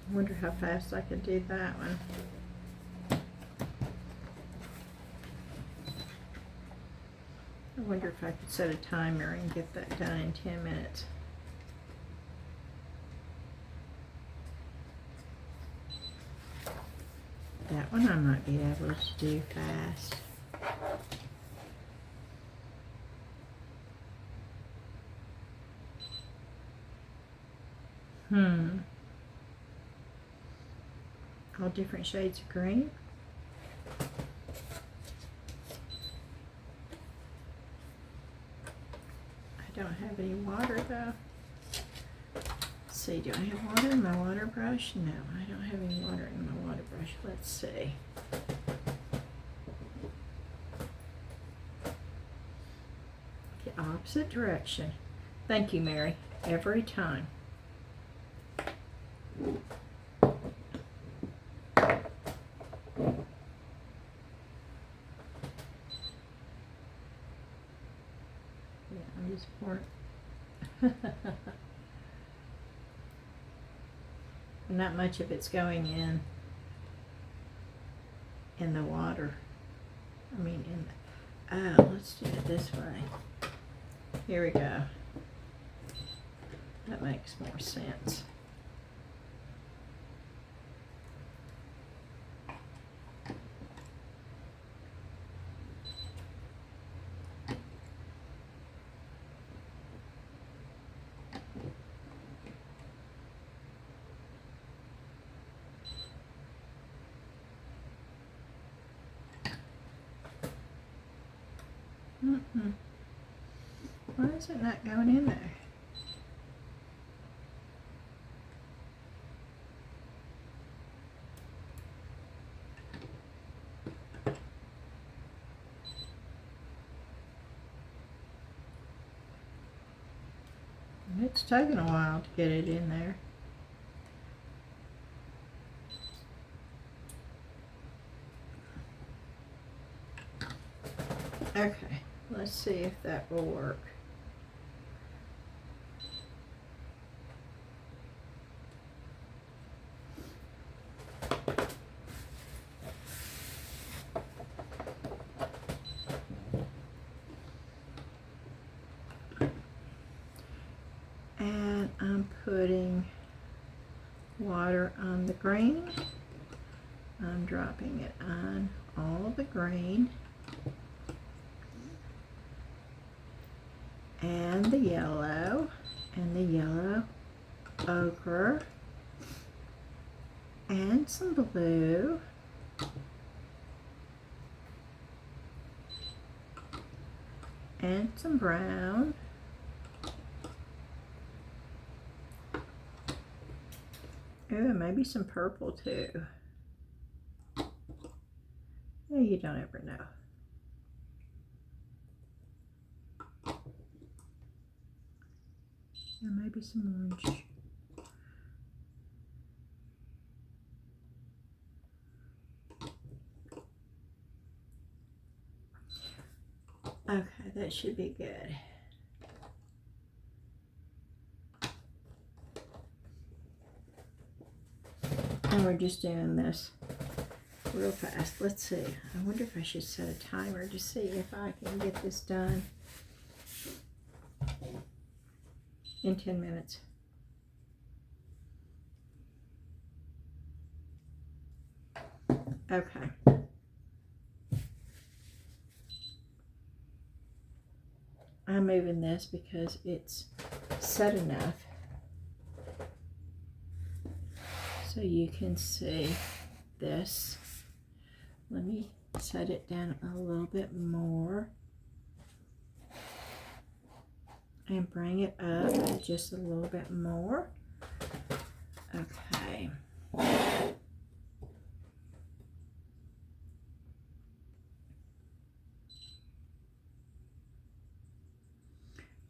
[SPEAKER 1] I wonder how fast I could do that one. I wonder if I could set a timer and get that done in 10 minutes. That one I might be able to do fast. All different shades of green. I don't have any water though. Let's see, do I have water in my water brush? No, I don't have any water in my water brush. Let's see. The opposite direction. Thank you, Mary. Every time. this part. Not much of it's going in the water. I mean, let's do it this way. Here we go. That makes more sense. Why is it not going in there? It's taking a while to get it in there. Okay, let's see if that will work. And I'm putting water on the green. I'm dropping it on all the green. And the yellow ochre, and some blue, and some brown, and maybe some purple too. Yeah, you don't ever know. And maybe some orange. Okay, that should be good. And we're just doing this real fast. Let's see. I wonder if I should set a timer to see if I can get this done in 10 minutes. Okay. I'm moving this because it's set enough so you can see this. Let me set it down a little bit more and bring it up just a little bit more. Okay.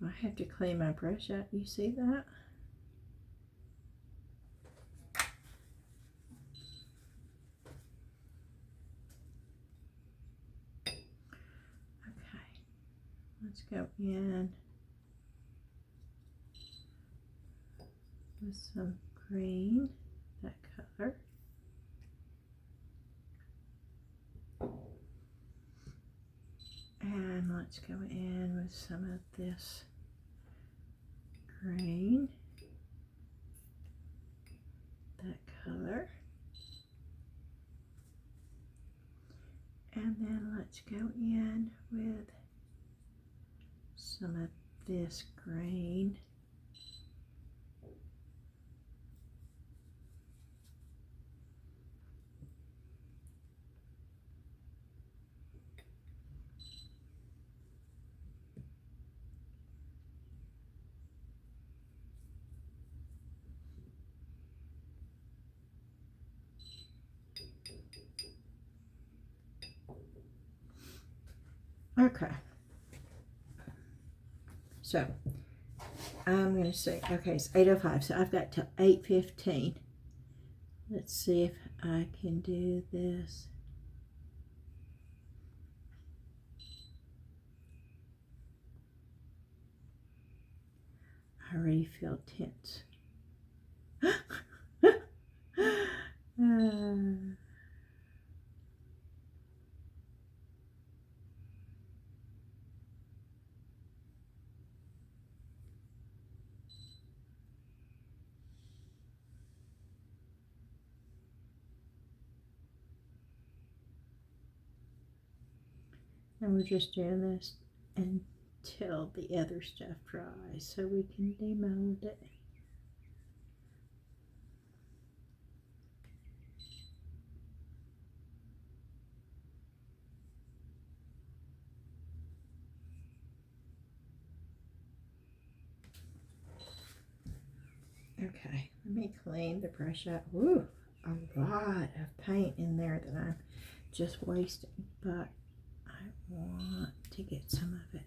[SPEAKER 1] I have to clean my brush out. You see that? Okay. Let's go in with some green, that color. And let's go in with some of this green, that color. And then let's go in with some of this green. Okay, so I'm going to say, okay, it's 8:05, so I've got till 8:15. Let's see if I can do this. I already feel tense. And we're just doing this until the other stuff dries so we can demold it. Okay, let me clean the brush up. Woo, a lot of paint in there that I'm just wasting, but I want to get some of it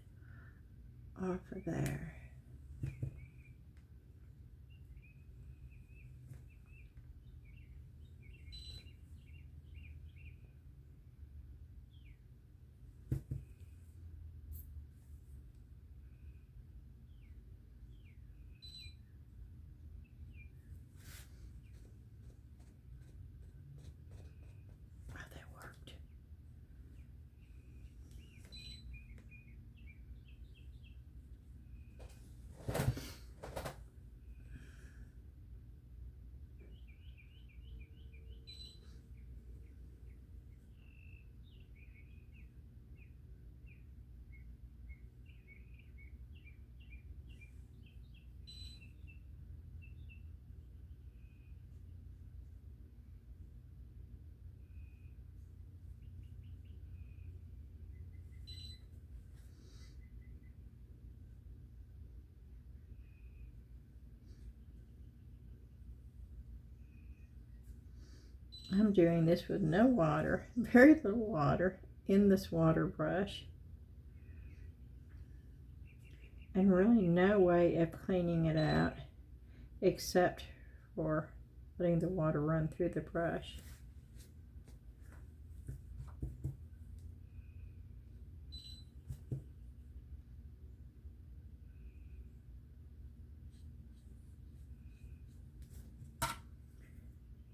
[SPEAKER 1] off of there. Oh, that worked. I'm doing this with no water, very little water in this water brush, and really no way of cleaning it out except for letting the water run through the brush.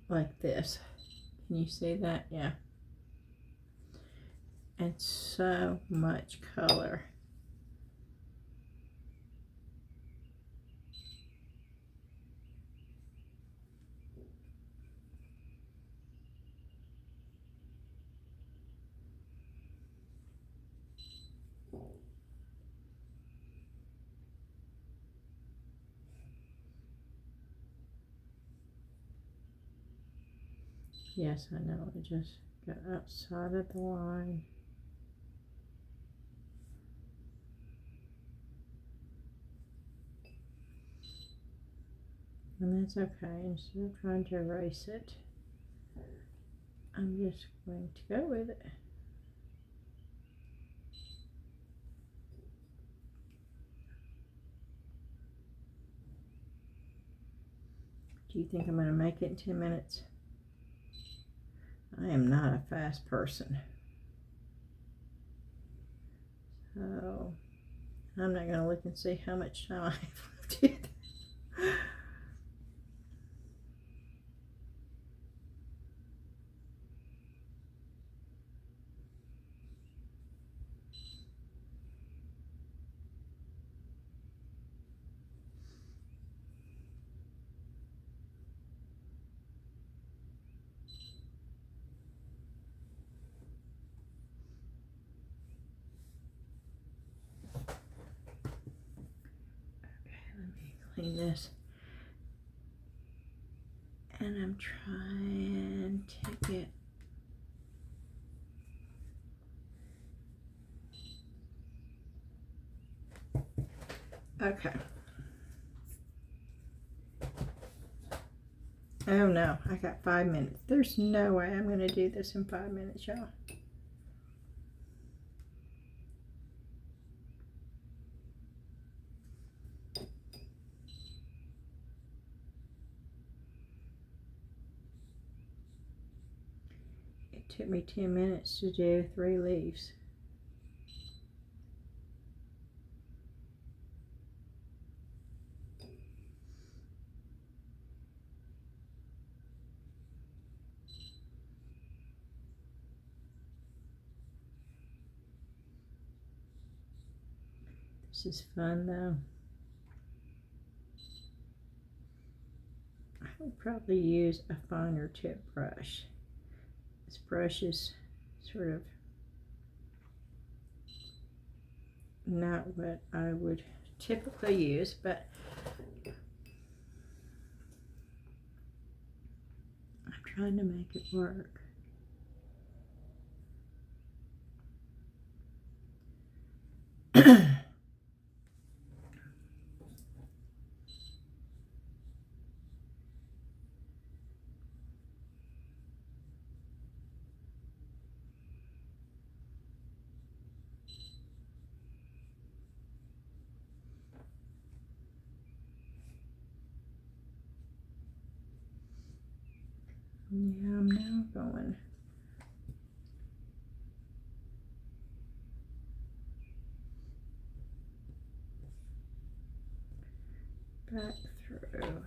[SPEAKER 1] Like this. Can you see that? Yeah. And so much color. Yes, I know, it just got outside of the line. And that's okay. Instead of trying to erase it, I'm just going to go with it. Do you think I'm going to make it in 10 minutes? I am not a fast person. So I'm not going to look and see how much time I have left to do that. Clean this, and I'm trying to get okay. Oh no, I got 5 minutes. There's no way I'm going to do this in 5 minutes, y'all. It took me 10 minutes to do 3 leaves. This is fun though. I would probably use a finer tip brush. This brush is sort of not what I would typically use, but I'm trying to make it work. Yeah, I'm now going back through.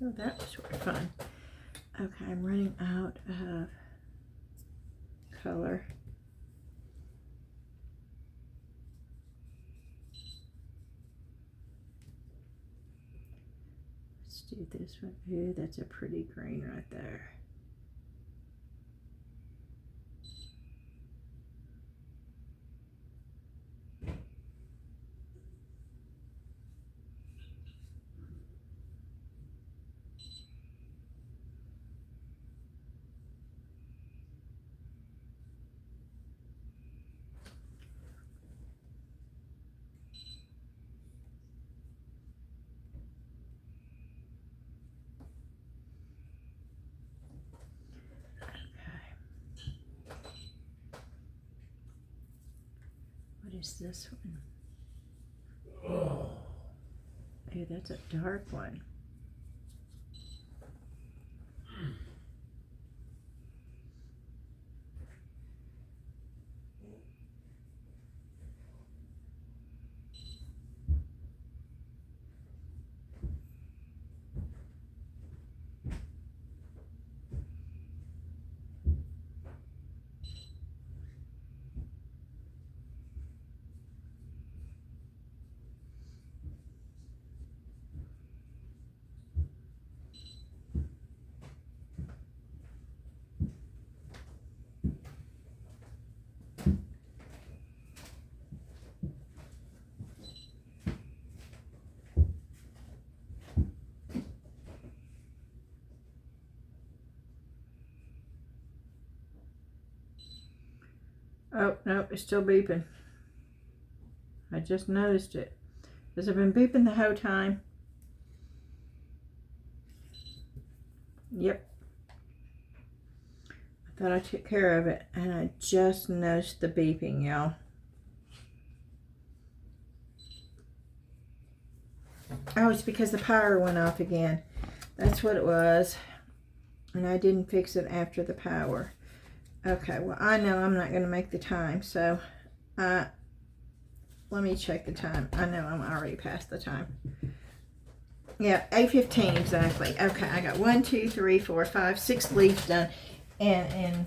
[SPEAKER 1] Oh, that was sort of fun. Okay, I'm running out of color. Let's do this one. Ooh, that's a pretty green right there. What is this one? Hey, that's a dark one. Oh, no, it's still beeping. I just noticed it. Has it been beeping the whole time? Yep. I thought I took care of it, and I just noticed the beeping, y'all. Oh, it's because the power went off again. That's what it was. And I didn't fix it after the power. Okay, well, I know I'm not going to make the time, so let me check the time. I know I'm already past the time. Yeah, 8:15 exactly. Okay, I got 1, 2, 3, 4, 5, 6 leaves done in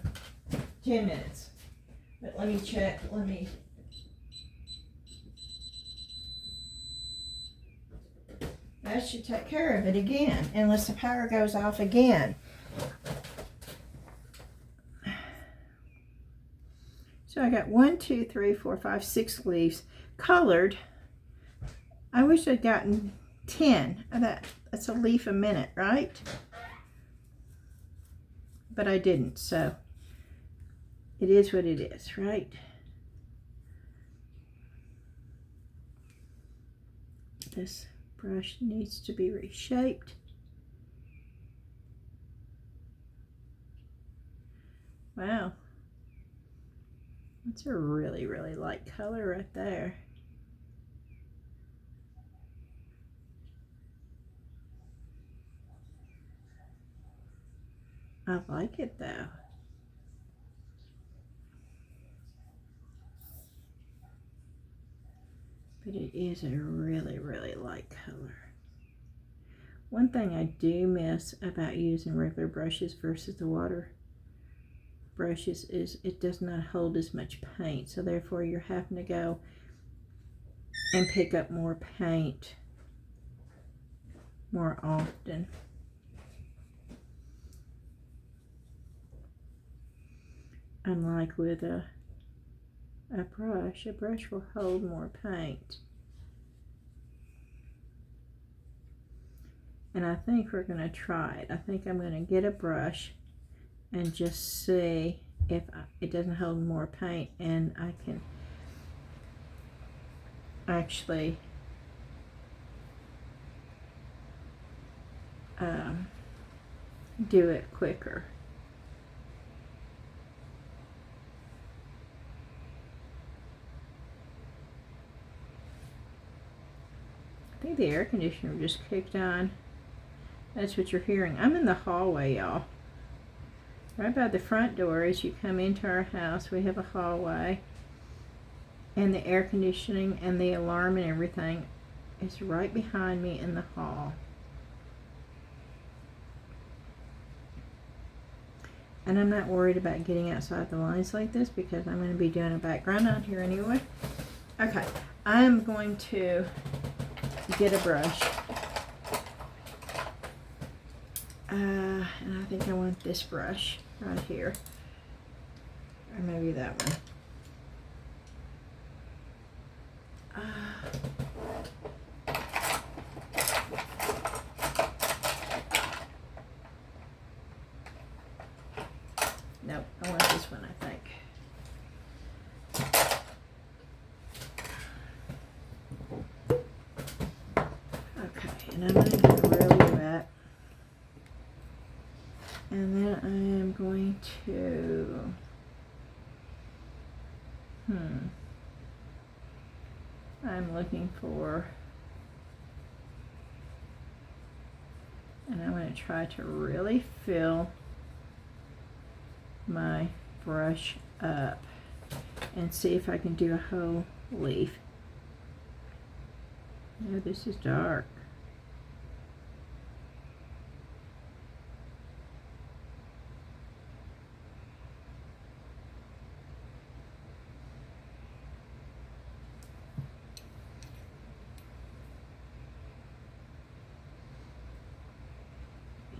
[SPEAKER 1] 10 minutes. But let me check. That should take care of it again, unless the power goes off again. So I got 1, 2, 3, 4, 5, 6 leaves colored. I wish I'd gotten 10. That's a leaf a minute, right? But I didn't, so it is what it is, right? This brush needs to be reshaped. Wow. That's a really, really light color right there. I like it though. But it is a really, really light color. One thing I do miss about using regular brushes versus the water brushes is it does not hold as much paint. So therefore you're having to go and pick up more paint more often. Unlike with a brush will hold more paint. And I think we're going to try it. I think I'm going to get a brush and just see if it doesn't hold more paint, and I can actually do it quicker. I think the air conditioner just kicked on. That's what you're hearing. I'm in the hallway, y'all. Right by the front door as you come into our house, we have a hallway. And the air conditioning and the alarm and everything is right behind me in the hall. And I'm not worried about getting outside the lines like this because I'm going to be doing a background out here anyway. Okay, I'm going to get a brush. And I think I want this brush right here. Or maybe that one. Nope, I want this one, I think. Okay, and I'm going to get really wet. And then I am going to, I'm looking for, and I'm going to try to really fill my brush up and see if I can do a whole leaf. No, this is dark.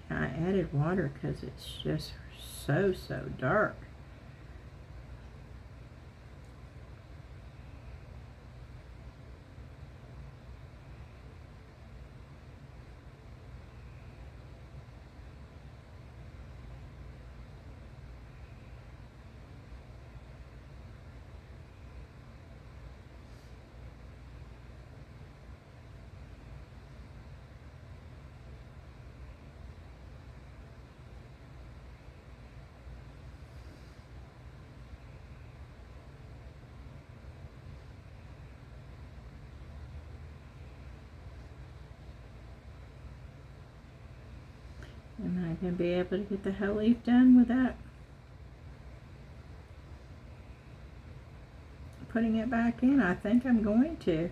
[SPEAKER 1] I added water because it's just so dark. Am I going to be able to get the whole leaf done without putting it back in? I think I'm going to.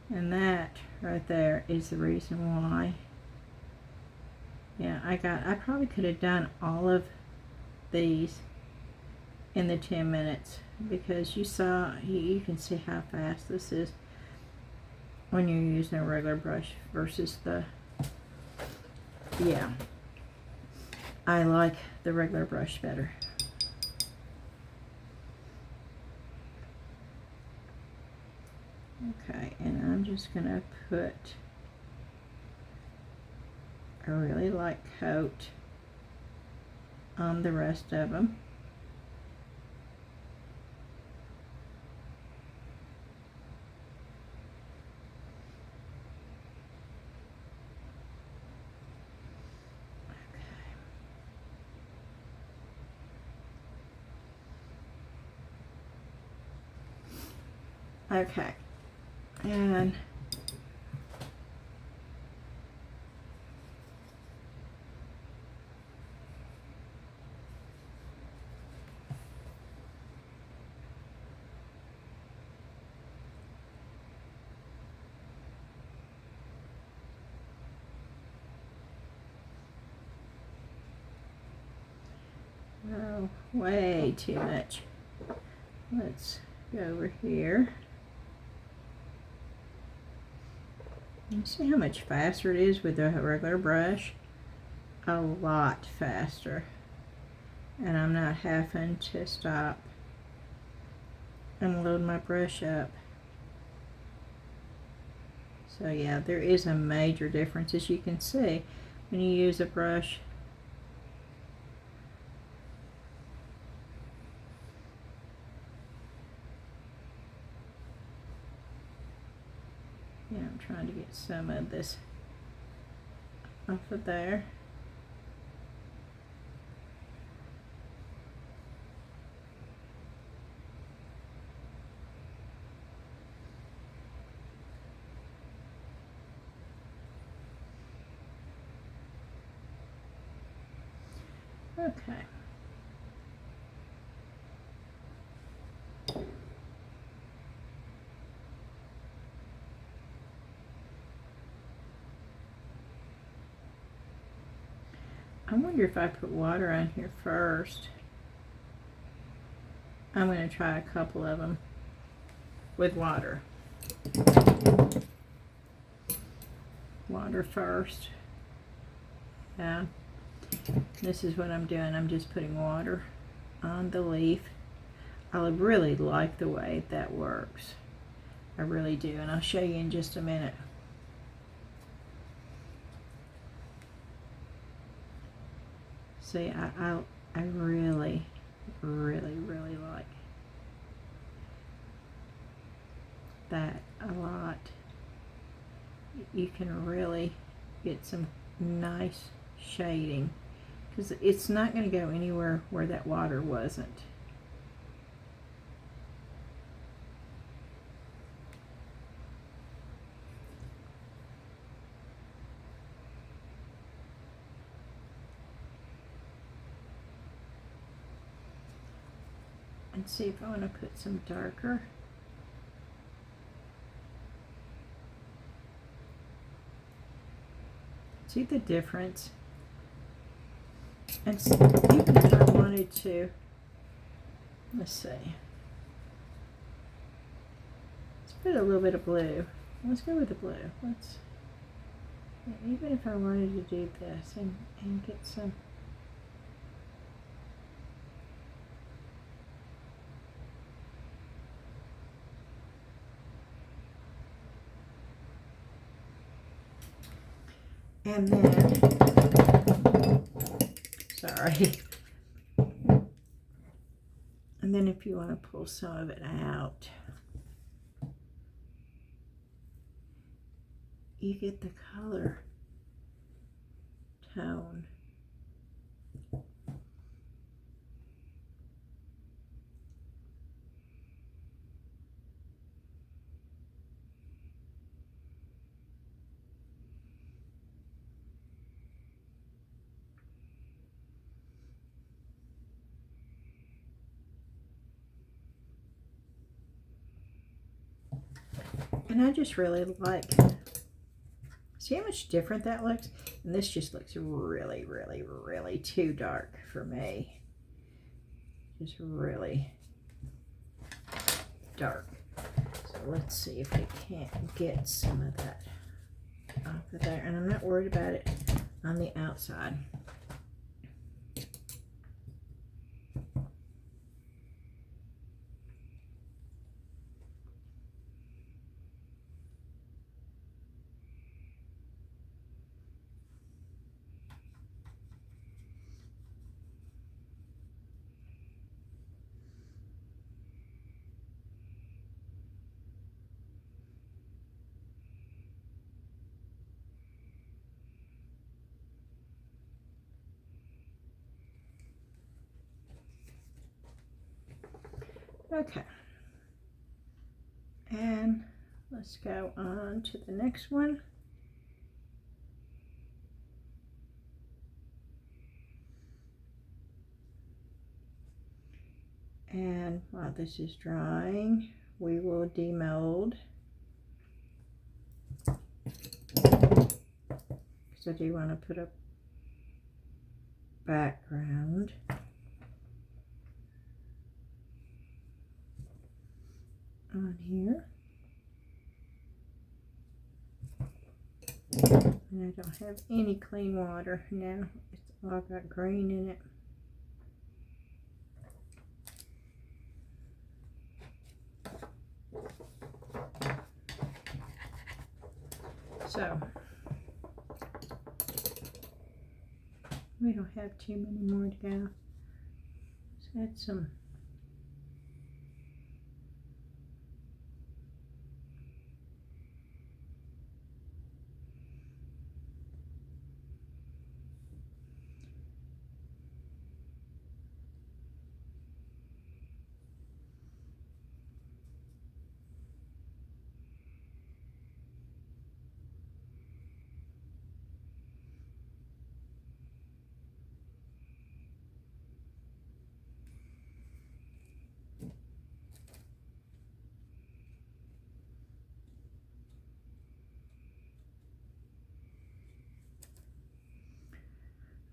[SPEAKER 1] And that right there is the reason why. Yeah, I probably could have done all of these in the 10 minutes because you can see how fast this is when you're using a regular brush versus yeah, I like the regular brush better. Okay, and I'm just gonna put a really light coat on the rest of them. Okay, and oh, way too much. Let's go over here. You see how much faster it is with a regular brush? A lot faster. And I'm not having to stop and load my brush up. So yeah, there is a major difference, as you can see, when you use a brush. Yeah, I'm trying to get some of this off of there. Okay. I wonder if I put water on here first. I'm going to try a couple of them with water. Water first. Yeah. This is what I'm doing. I'm just putting water on the leaf. I really like the way that works. I really do. And I'll show you in just a minute. See, I really like that a lot. You can really get some nice shading because it's not going to go anywhere where that water wasn't. And see if I want to put some darker. See the difference? And so even if I wanted to, let's see. Let's put a little bit of blue. Let's go with the blue. Let's, even if I wanted to do this and get some. And then, sorry. And then if you want to pull some of it out, you get the color tone. And I just really like, see how much different that looks? And this just looks really too dark for me. Just really dark. So let's see if we can't get some of that off of there. And I'm not worried about it on the outside. Okay. And let's go on to the next one. And while this is drying, we will demold. Because I do want to put a background. On here. And I don't have any clean water now. It's all got green in it. So we don't have too many more to go. Let's add some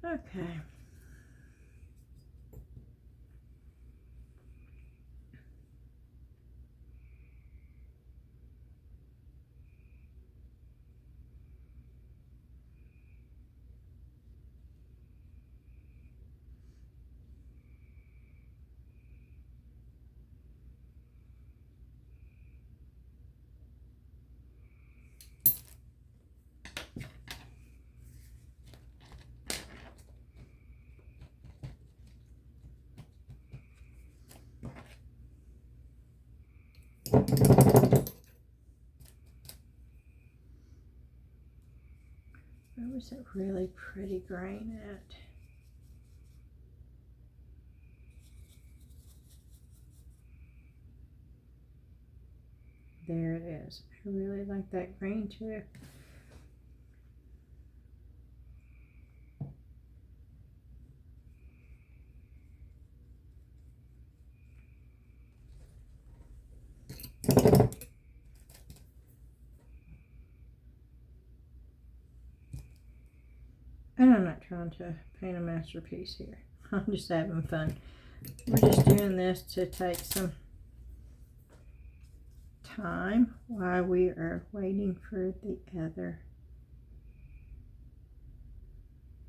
[SPEAKER 1] okay. Where was that really pretty grain at? There it is. I really like that grain too. And I'm not trying to paint a masterpiece here. I'm just having fun. We're just doing this to take some time while we are waiting for the other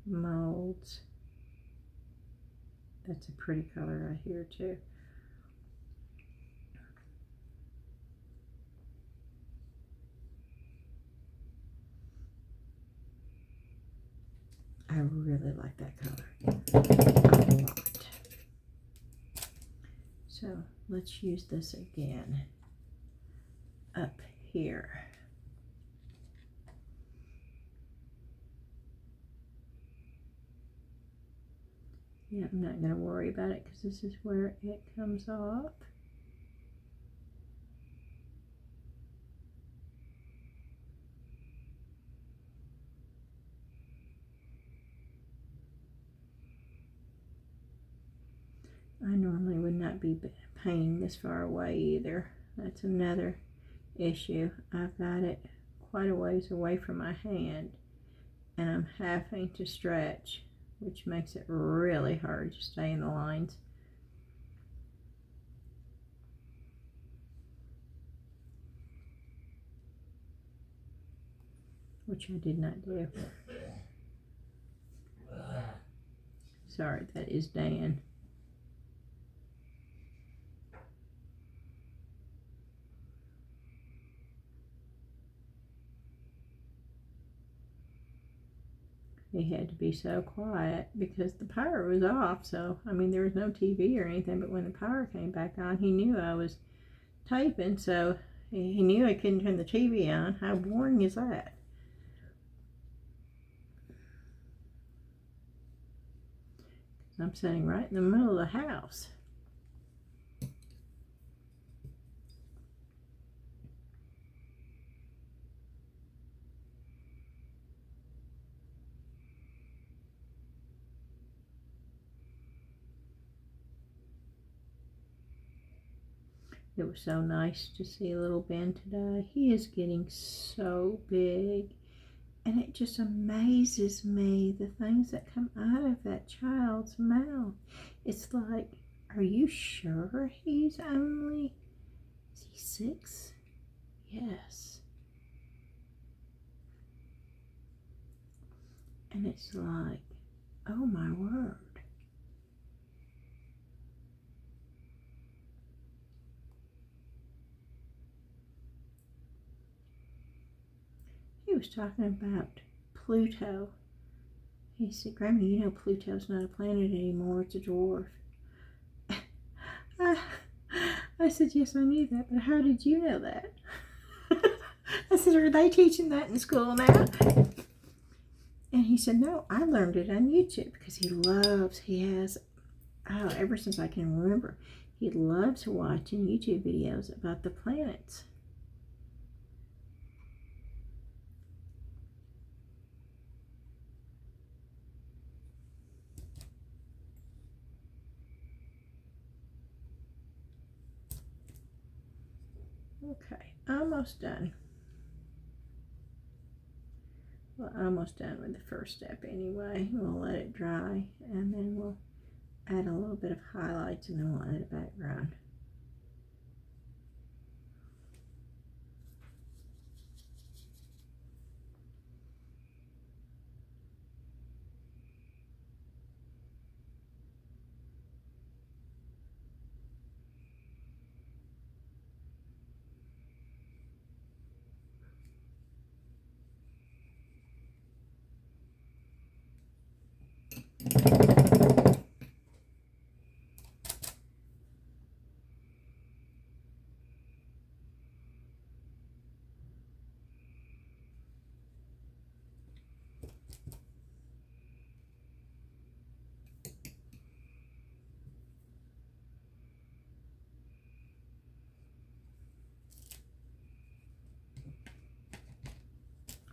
[SPEAKER 1] molds. That's a pretty color right here too. I really like that color a lot. So let's use this again up here. Yeah, I'm not going to worry about it because this is where it comes off. I normally would not be painting this far away either. That's another issue. I've got it quite a ways away from my hand and I'm having to stretch, which makes it really hard to stay in the lines. Which I did not do. Sorry, that is Dan. He had to be so quiet because the power was off. So, I mean, there was no TV or anything, but when the power came back on, he knew I was typing, so he knew I couldn't turn the TV on. How boring is that? I'm sitting right in the middle of the house. It was so nice to see little Ben today. He is getting so big. And it just amazes me, the things that come out of that child's mouth. It's like, are you sure he's only, is he 6? Yes. And it's like, oh my word. He was talking about Pluto. He said, Grandma, you know Pluto's not a planet anymore, it's a dwarf. I said, yes, I knew that, but how did you know that? I said, are they teaching that in school now? And he said, no, I learned it on YouTube because he has, ever since I can remember, he loves watching YouTube videos about the planets. Okay, almost done. Well, almost done with the first step anyway. We'll let it dry, and then we'll add a little bit of highlights, and then we'll add a background.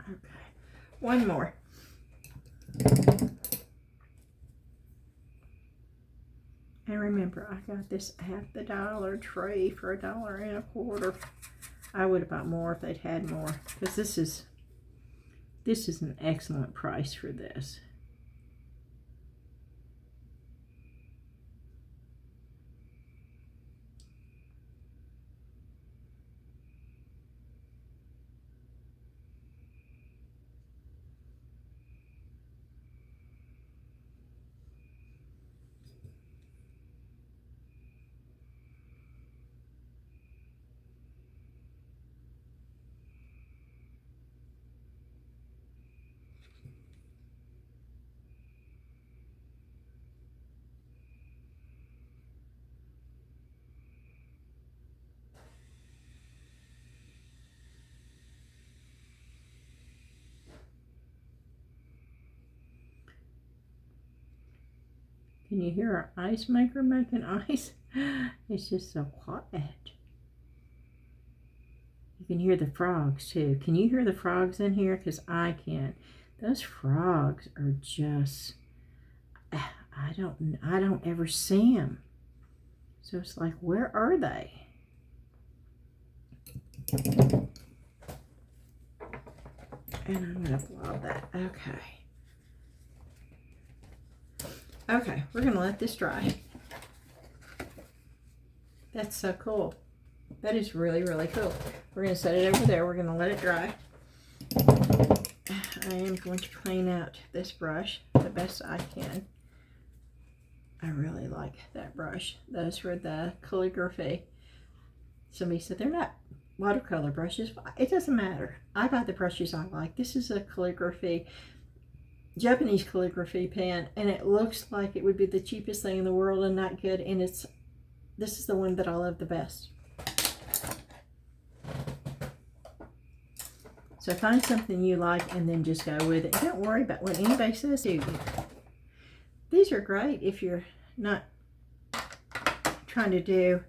[SPEAKER 1] Okay, one more. And remember, I got this at the Dollar Tree for $1.25. I would have bought more if they'd had more, because this is an excellent price for this. Can you hear our ice maker making ice? It's just so quiet. You can hear the frogs too. Can you hear the frogs in here? Because I can. Those frogs are just, I don't ever see them. So it's like, where are they? And I'm going to blob that. Okay. Okay, we're going to let this dry. That's so cool. That is really, really cool. We're going to set it over there. We're going to let it dry. I am going to clean out this brush the best I can. I really like that brush. Those were the calligraphy. Somebody said they're not watercolor brushes. It doesn't matter. I buy the brushes I like. This is a calligraphy, Japanese calligraphy pen, and it looks like it would be the cheapest thing in the world and not good. And this is the one that I love the best. So find something you like and then just go with it. Don't worry about what anybody says to you. These are great if you're not trying to do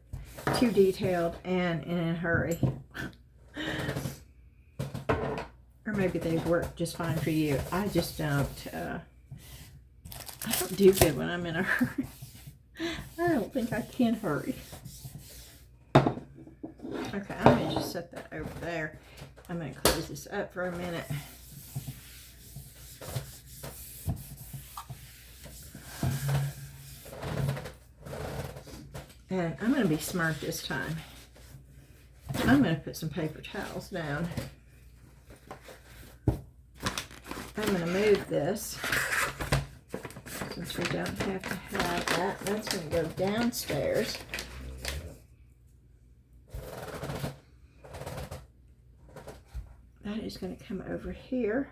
[SPEAKER 1] too detailed and in a hurry. Or maybe they work just fine for you. I just don't, I don't do good when I'm in a hurry. I don't think I can hurry. Okay, I'm going to just set that over there. I'm going to close this up for a minute. And I'm going to be smart this time. I'm going to put some paper towels down. I'm going to move this, since we don't have to have that. That's going to go downstairs. That is going to come over here.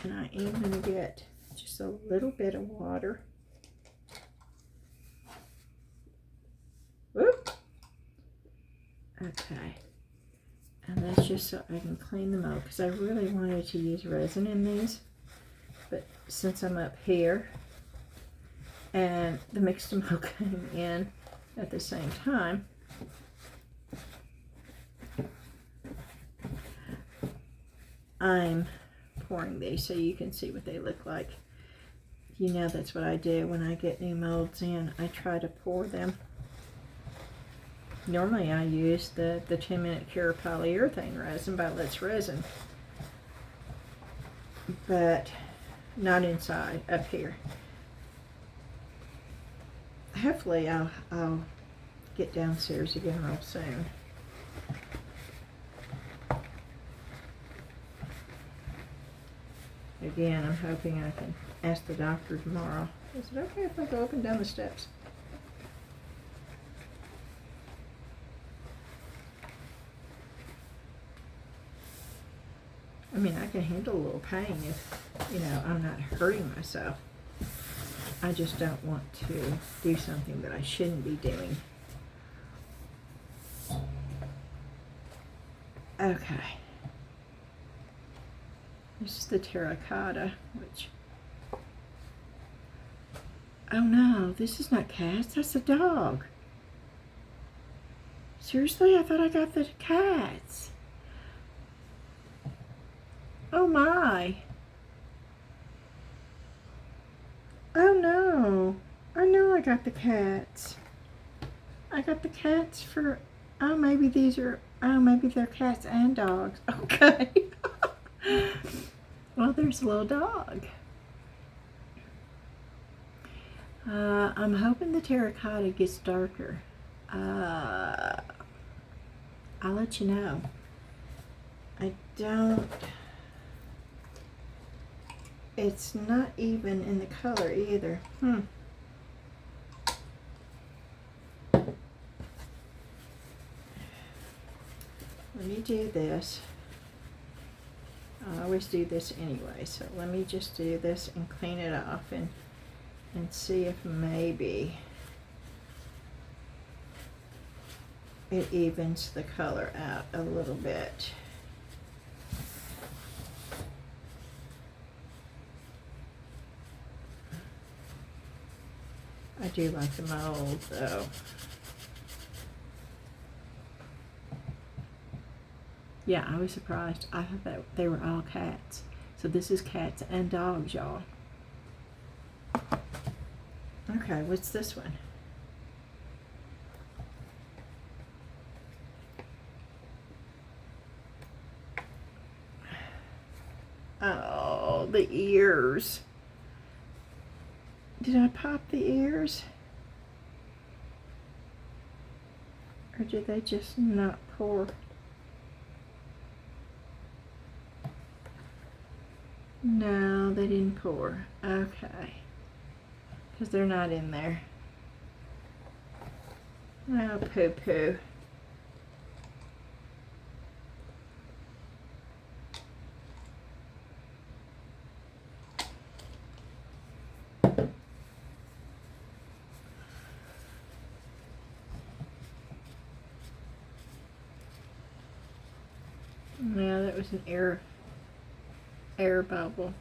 [SPEAKER 1] And I am going to get just a little bit of water. Whoop. Okay. And that's just so I can clean them out, because I really wanted to use resin in these. But since I'm up here and the mixed them all came in at the same time, I'm pouring these so you can see what they look like. You know, that's what I do when I get new molds in. I try to pour them. Normally I use the 10-minute cure polyurethane resin by Let's Resin, but not inside, up here. Hopefully I'll get downstairs again real soon. Again, I'm hoping I can ask the doctor tomorrow. Is it okay if I go up and down the steps? I mean, I can handle a little pain if, you know, I'm not hurting myself. I just don't want to do something that I shouldn't be doing. Okay. This is the terracotta, which... Oh no, this is not cats, that's a dog. Seriously, I thought I got the cats. Oh my. Oh no. I know I got the cats. I got the cats for... Oh, maybe these are... Oh, maybe they're cats and dogs. Okay. Well, there's a little dog. I'm hoping the terracotta gets darker. I'll let you know. I don't... It's not even in the color either. Let me do this. I always do this anyway, so let me just do this and clean it off and see if maybe it evens the color out a little bit. I do like the mold though. Yeah, I was surprised. I thought that they were all cats. So this is cats and dogs, y'all. Okay, what's this one? Oh, the ears. Did I pop the ears? Or did they just not pour? No, they didn't pour. Okay. Because they're not in there. Oh, poo-poo. No, that was an air bubble.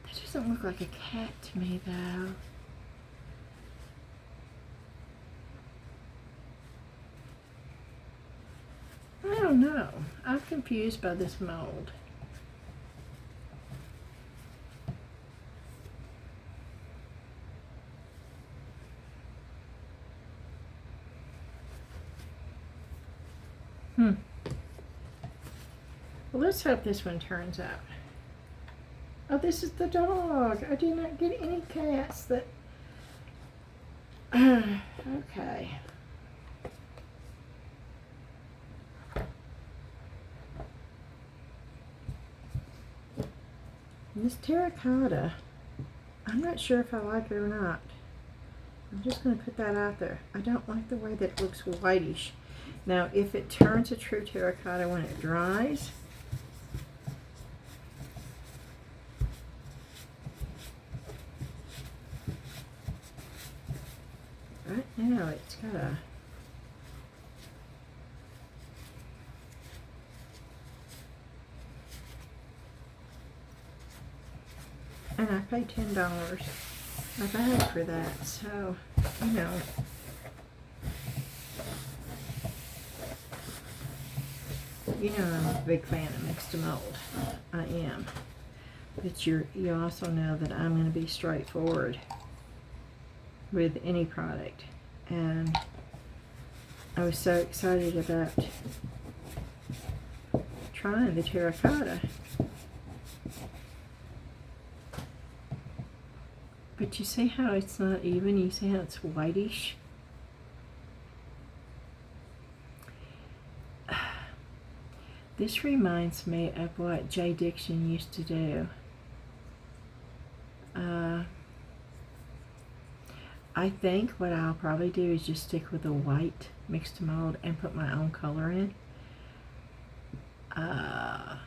[SPEAKER 1] That doesn't look like a cat to me though. I don't know. I'm confused by this mold. Well, let's hope this one turns out. Oh, this is the dog. I did not get any cats that... okay. This terracotta, I'm not sure if I like it or not. I'm just going to put that out there. I don't like the way that it looks whitish. Now, if it turns a true terracotta when it dries, right now it's got a... and I paid $10 a bag for that, so, you know. You know I'm a big fan of mixed mold. I am. But you also know that I'm going to be straightforward with any product. And I was so excited about trying the terracotta. But you see how it's not even? You see how it's whitish? This reminds me of what Jay Dixon used to do. I think what I'll probably do is just stick with a white mixed mold and put my own color in. I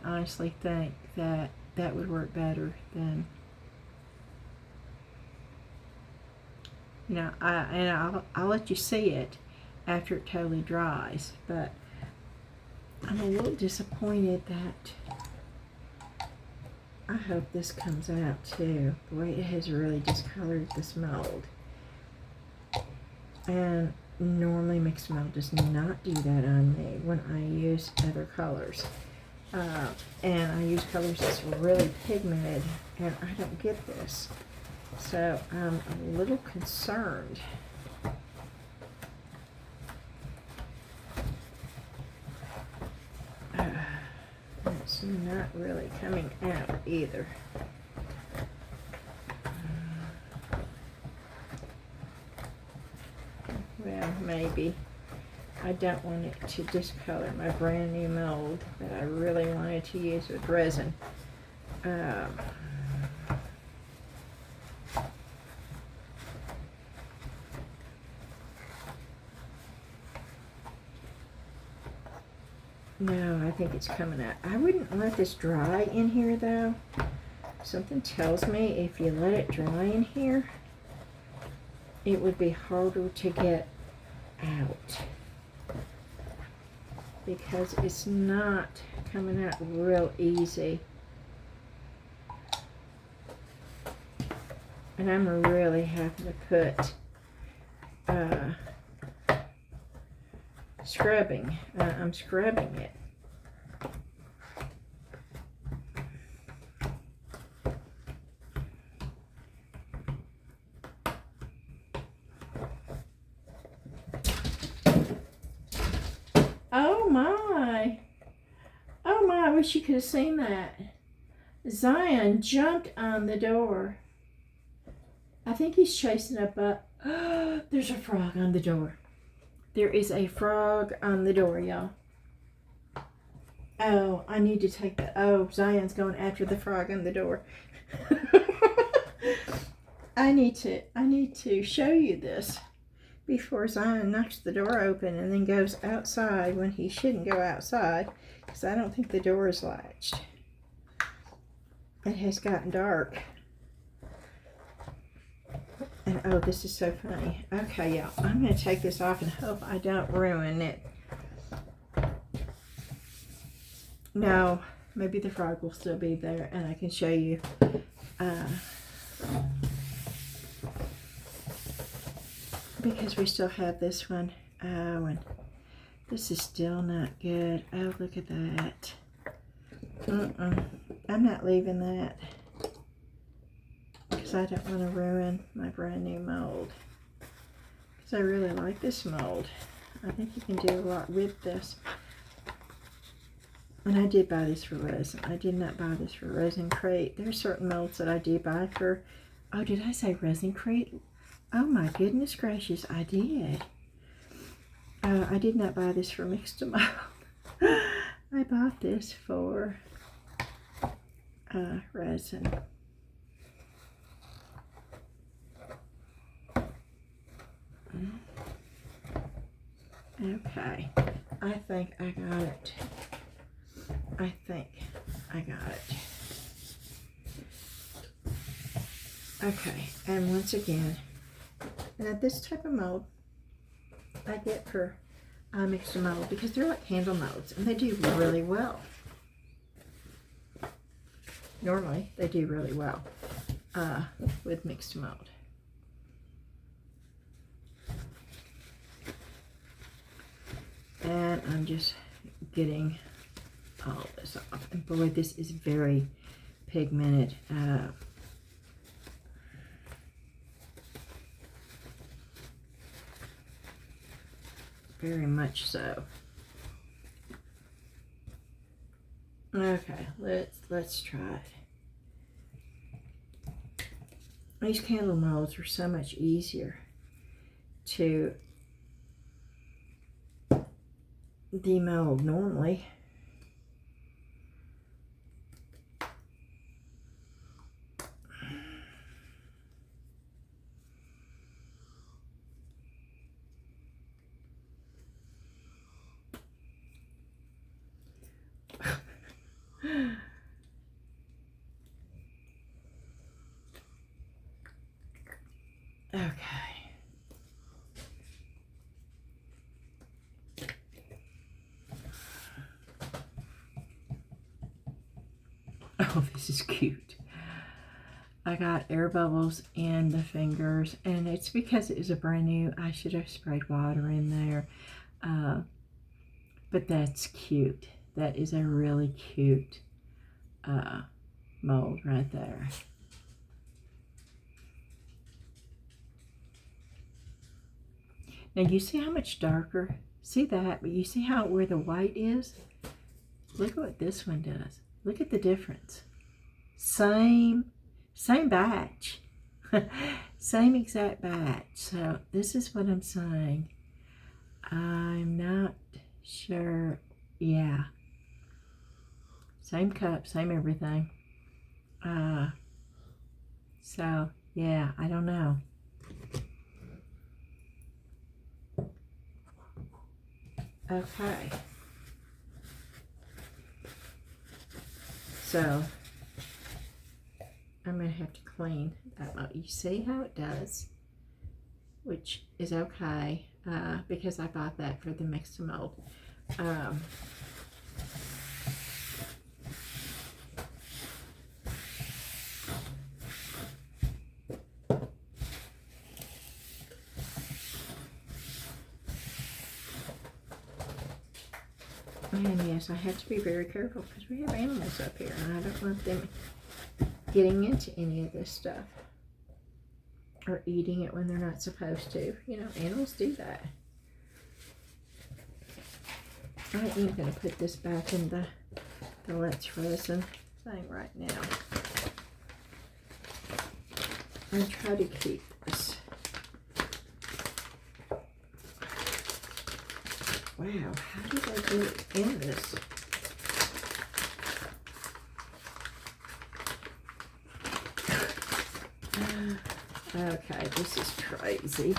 [SPEAKER 1] honestly think that that would work better than, you know, I'll let you see it after it totally dries, but I'm a little disappointed that I hope this comes out too, the way it has really discolored this mold. And normally mixed mold does not do that on me when I use other colors. And I use colors that's really pigmented, and I don't get this. So I'm a little concerned. It's not really coming out either. Well, maybe. I don't want it to discolor my brand new mold that I really wanted to use with resin. No, I think it's coming out. I wouldn't let this dry in here though. Something tells me if you let it dry in here, it would be harder to get out, because it's not coming out real easy. And I'm really having to put scrubbing. I'm scrubbing it. Oh my. Oh my, I wish you could have seen that. Zion jumped on the door. I think he's chasing up there's a frog on the door. There is a frog on the door, y'all. Oh, I need to take that. Oh, Zion's going after the frog on the door. I need to show you this before Zion knocks the door open and then goes outside when he shouldn't go outside, because I don't think the door is latched. It has gotten dark. And oh, this is so funny. Okay, y'all, I'm going to take this off and hope I don't ruin it. No, maybe the frog will still be there and I can show you. Because we still have this one. Oh, and this is still not good. Oh, look at that. I'm not leaving that, because I don't want to ruin my brand new mold. because I really like this mold. I think you can do a lot with this. And I did buy this for resin. I did not buy this for Resin Crate. There are certain molds that I do buy for, oh, did I say Resin Crate? Oh my goodness gracious, I did. I did not buy this for Mixed Mold. I bought this for Resin. Okay, I think I got it. I think I got it. Okay, and once again, now this type of mold I get for Mixed Mold because they're like candle molds and they do really well. Normally, they do really well with Mixed Mold. And I'm just getting all this off. And boy, this is very pigmented. Very much so. Okay, let's try it. These candle molds are so much easier to demold normally. Okay. Oh, this is cute. I got air bubbles in the fingers, and it's because it is a brand new. I should have sprayed water in there. But that's cute. That is a really cute mold right there. Now you see how much darker? See that? But you see how where the white is? Look at what this one does. Look at the difference. Same batch. Same exact batch. So this is what I'm saying. I'm not sure. Yeah. Same cup, same everything. So yeah, I don't know. Okay. So I'm gonna have to clean that mold. You see how it does, which is okay because I bought that for the Mixed Mold. And yes, I have to be very careful because we have animals up here and I don't want them getting into any of this stuff or eating it when they're not supposed to. You know, animals do that. I am going to put this back in the Let's Resin thing right now. I try to keep this. Wow, how did I get it in this? Okay, this is crazy.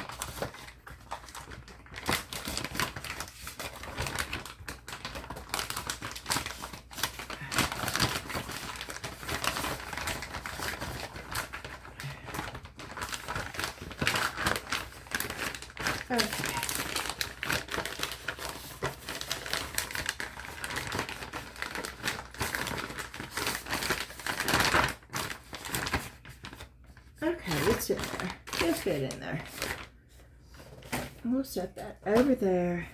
[SPEAKER 1] Okay. Okay, it's in there. It'll fit in there. We'll set that over there.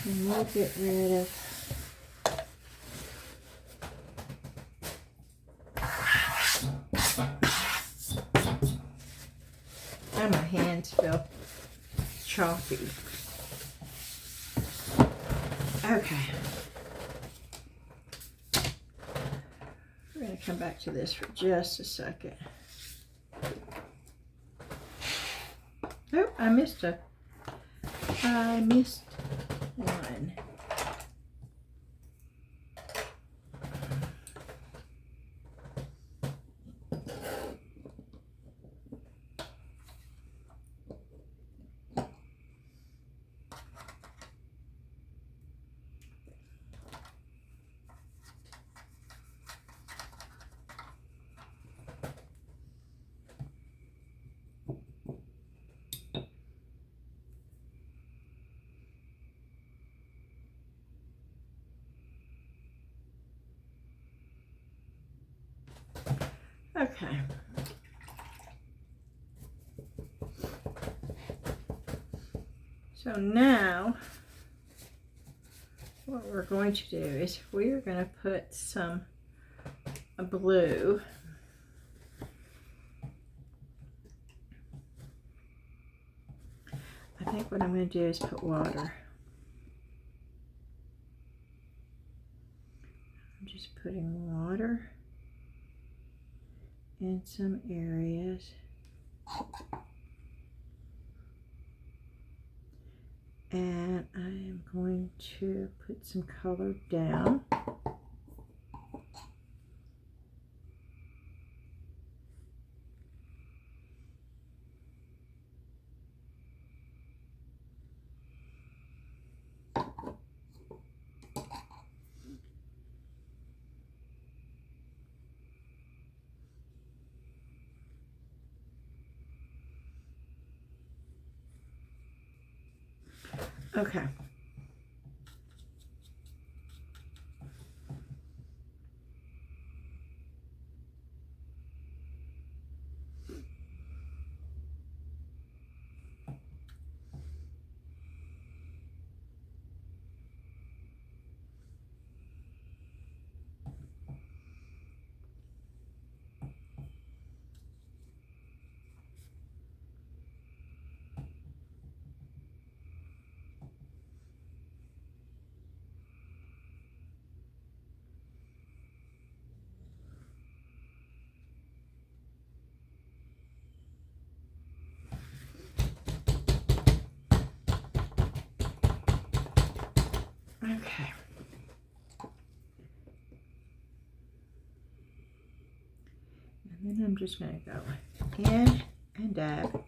[SPEAKER 1] And we'll get rid of my hands feel chalky. Okay. We're going to come back to this for just a second. Oh, I missed one. Okay. So now what we're going to do is we're going to put some blue I think what I'm going to do is put water. I'm just putting water in some areas. And I am going to put some color down. Okay. Okay. And then I'm just going to go in and dab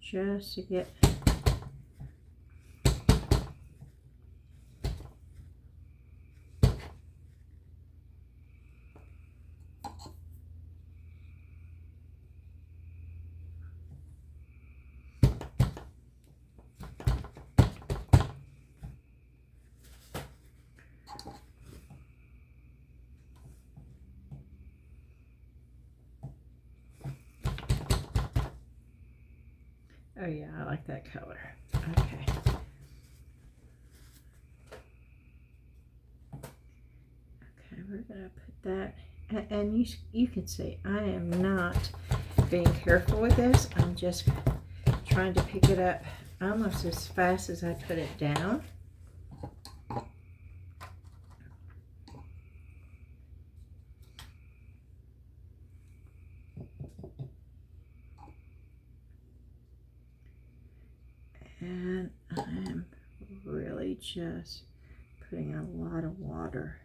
[SPEAKER 1] just to get oh yeah, I like that color. Okay. Okay, we're gonna put that, and you can see I am not being careful with this. I'm just trying to pick it up almost as fast as I put it down. And I'm really just putting a lot of water.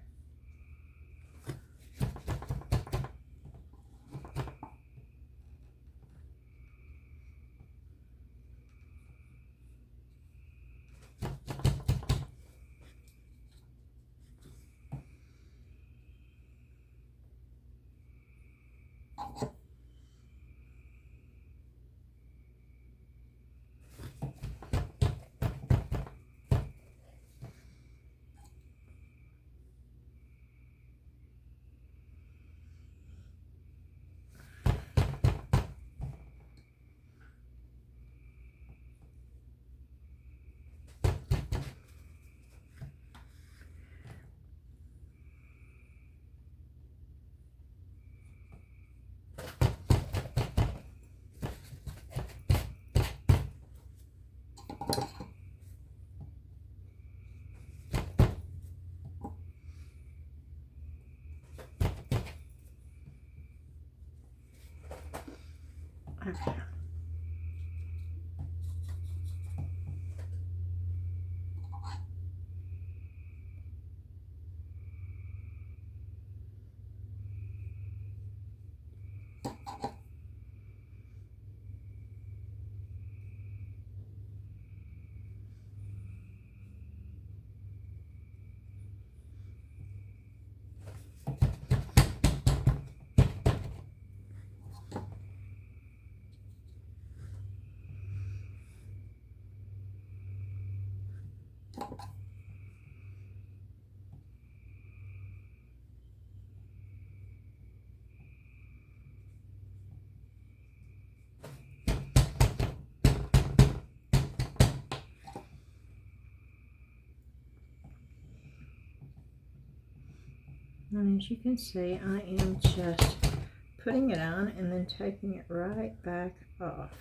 [SPEAKER 1] Okay. And as you can see, I am just putting it on and then taking it right back off.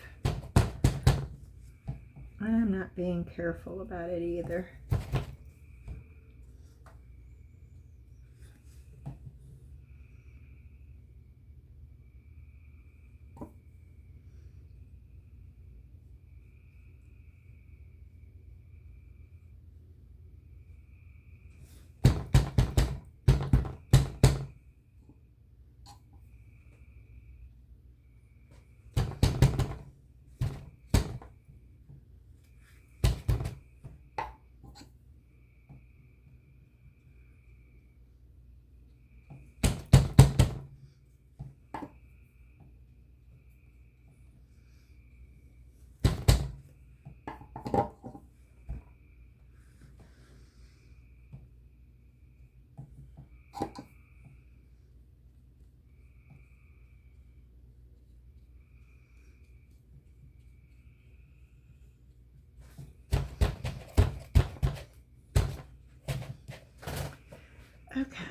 [SPEAKER 1] I am not being careful about it either. Okay.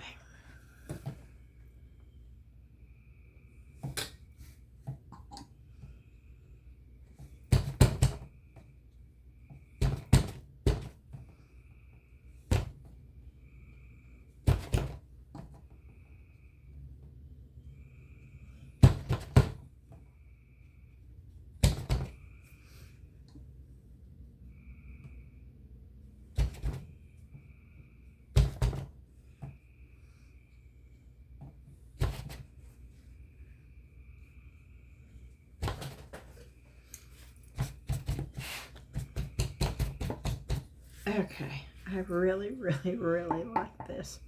[SPEAKER 1] Okay, I really, really, really like this.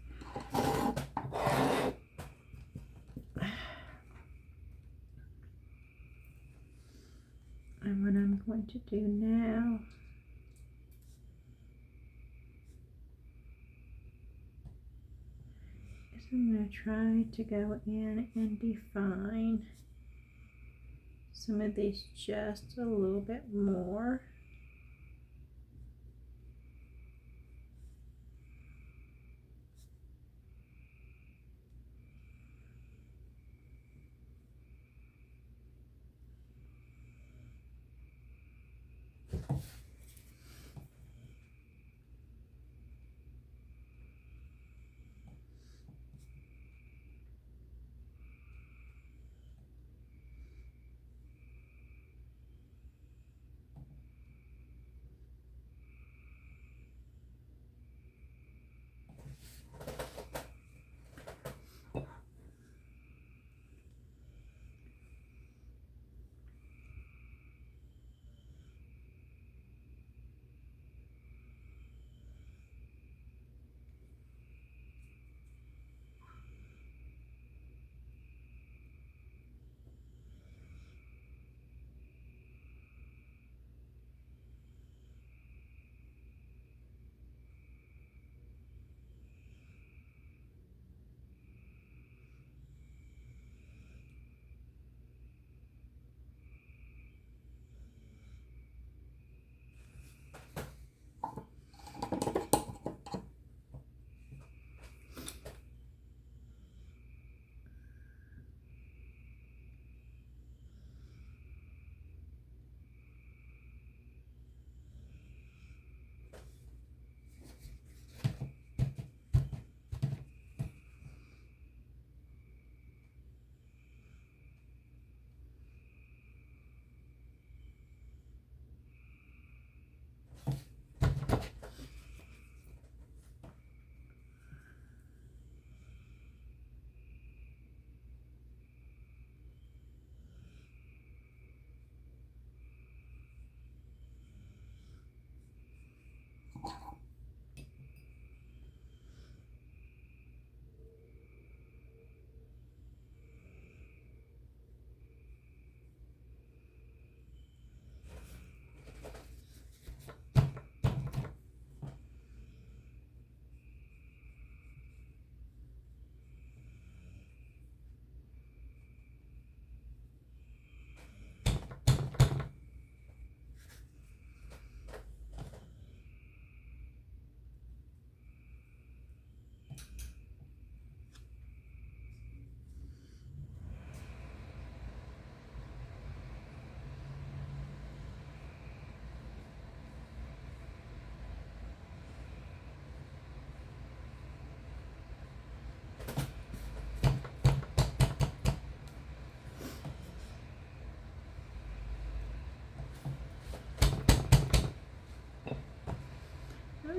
[SPEAKER 1] And what I'm going to do now is I'm going to try to go in and define some of these just a little bit more.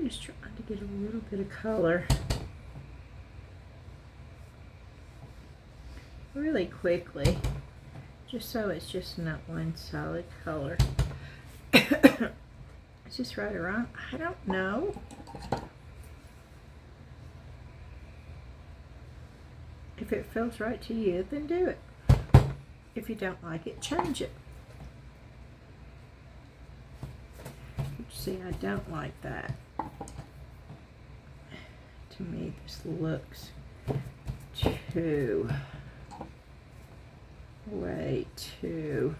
[SPEAKER 1] just trying to get a little bit of color really quickly, just so it's just not one solid color. Is this right or wrong? I don't know. If it feels right to you, then do it. If you don't like it, change it. See, I don't like that. To me, this looks way too.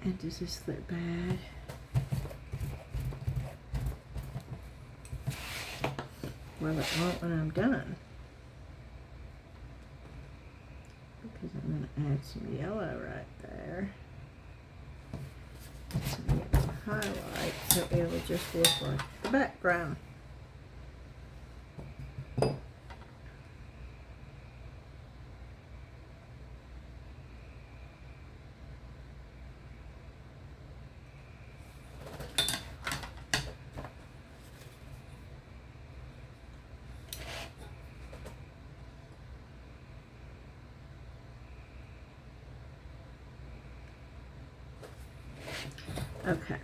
[SPEAKER 1] And does this look bad? Well, it won't when I'm done. Because I'm going to add some yellow right there. Some yellow highlight so it'll just look like the background. Okay.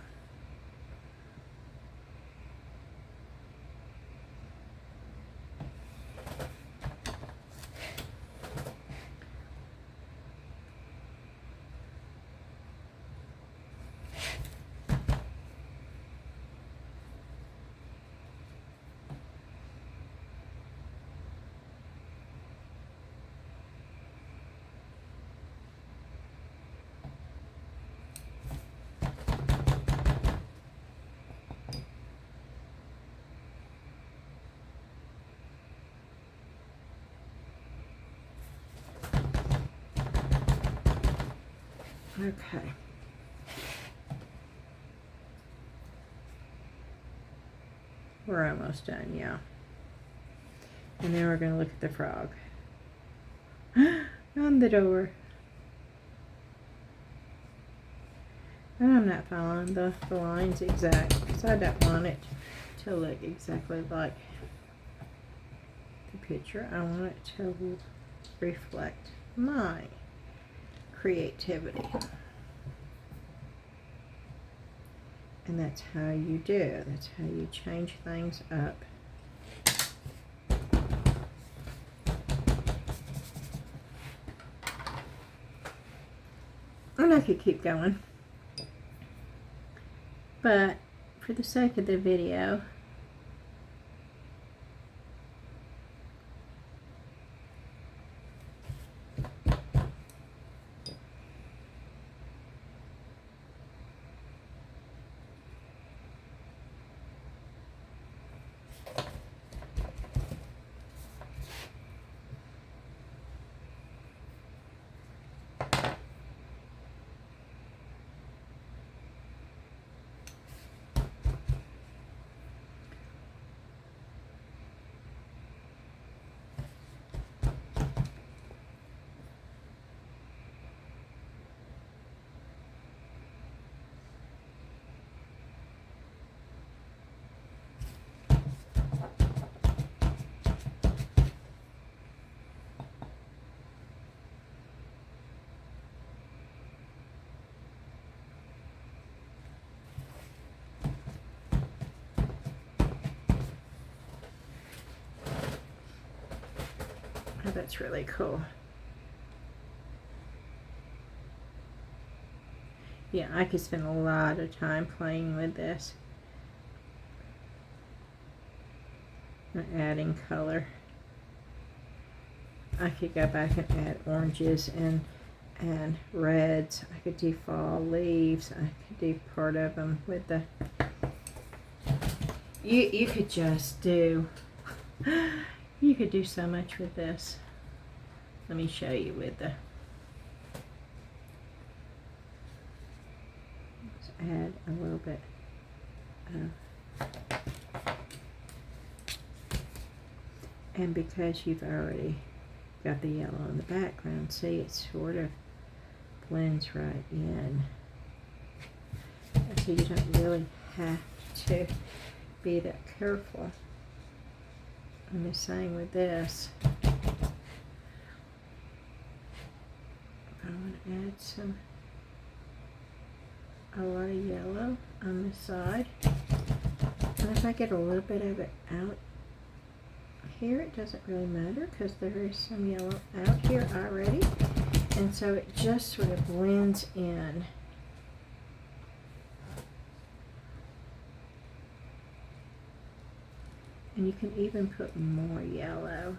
[SPEAKER 1] Okay. We're almost done, yeah. And then we're going to look at the frog. On the door. And I'm not following the lines exact because I don't want it to look exactly like the picture. I want it to reflect my creativity. And that's how you do. That's how you change things up. And I could keep going. But for the sake of the video, oh, that's really cool. Yeah, I could spend a lot of time playing with this. And adding color. I could go back and add oranges and reds. I could do fall leaves. I could do part of them with the... You could just do... You could do so much with this. Let me show you with the... add a little bit of, and because you've already got the yellow in the background, see, it sort of blends right in. So you don't really have to be that careful. I'm just saying with this, I want to add a lot of yellow on the side. And if I get a little bit of it out here, it doesn't really matter because there is some yellow out here already. And so it just sort of blends in. And you can even put more yellow.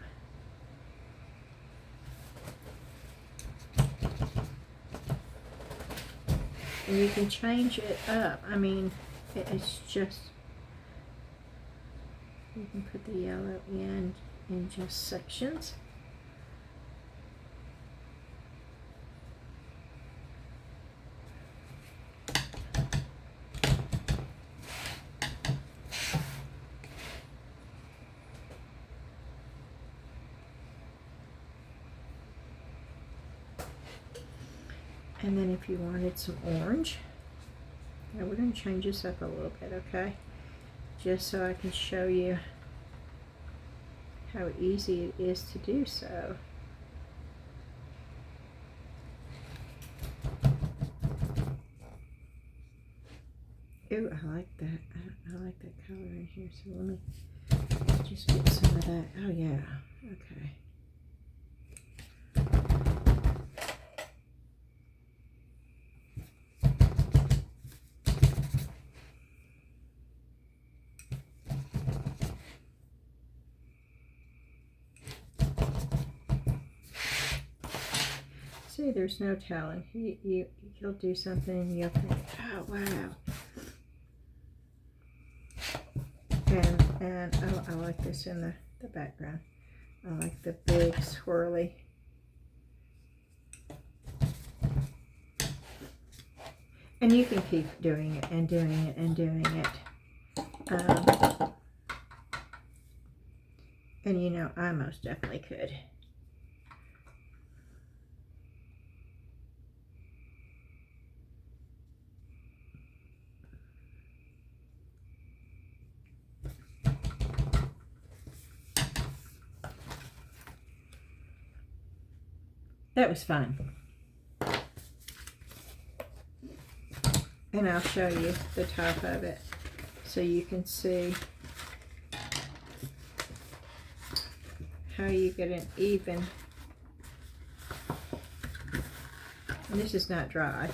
[SPEAKER 1] And you can change it up. I mean, it's just, you can put the yellow in just sections. And then if you wanted some orange, now we're going to change this up a little bit, okay? Just so I can show you how easy it is to do so. Ooh, I like that. I like that color in here. So let me just get some of that. Oh yeah, okay. See, there's no telling. You'll do something and you'll think, oh wow. And oh, I like this in the background. I like the big swirly. And you can keep doing it and doing it and doing it. And you know, I most definitely could. That was fun. And I'll show you the top of it so you can see how you get an even. And this is not dry.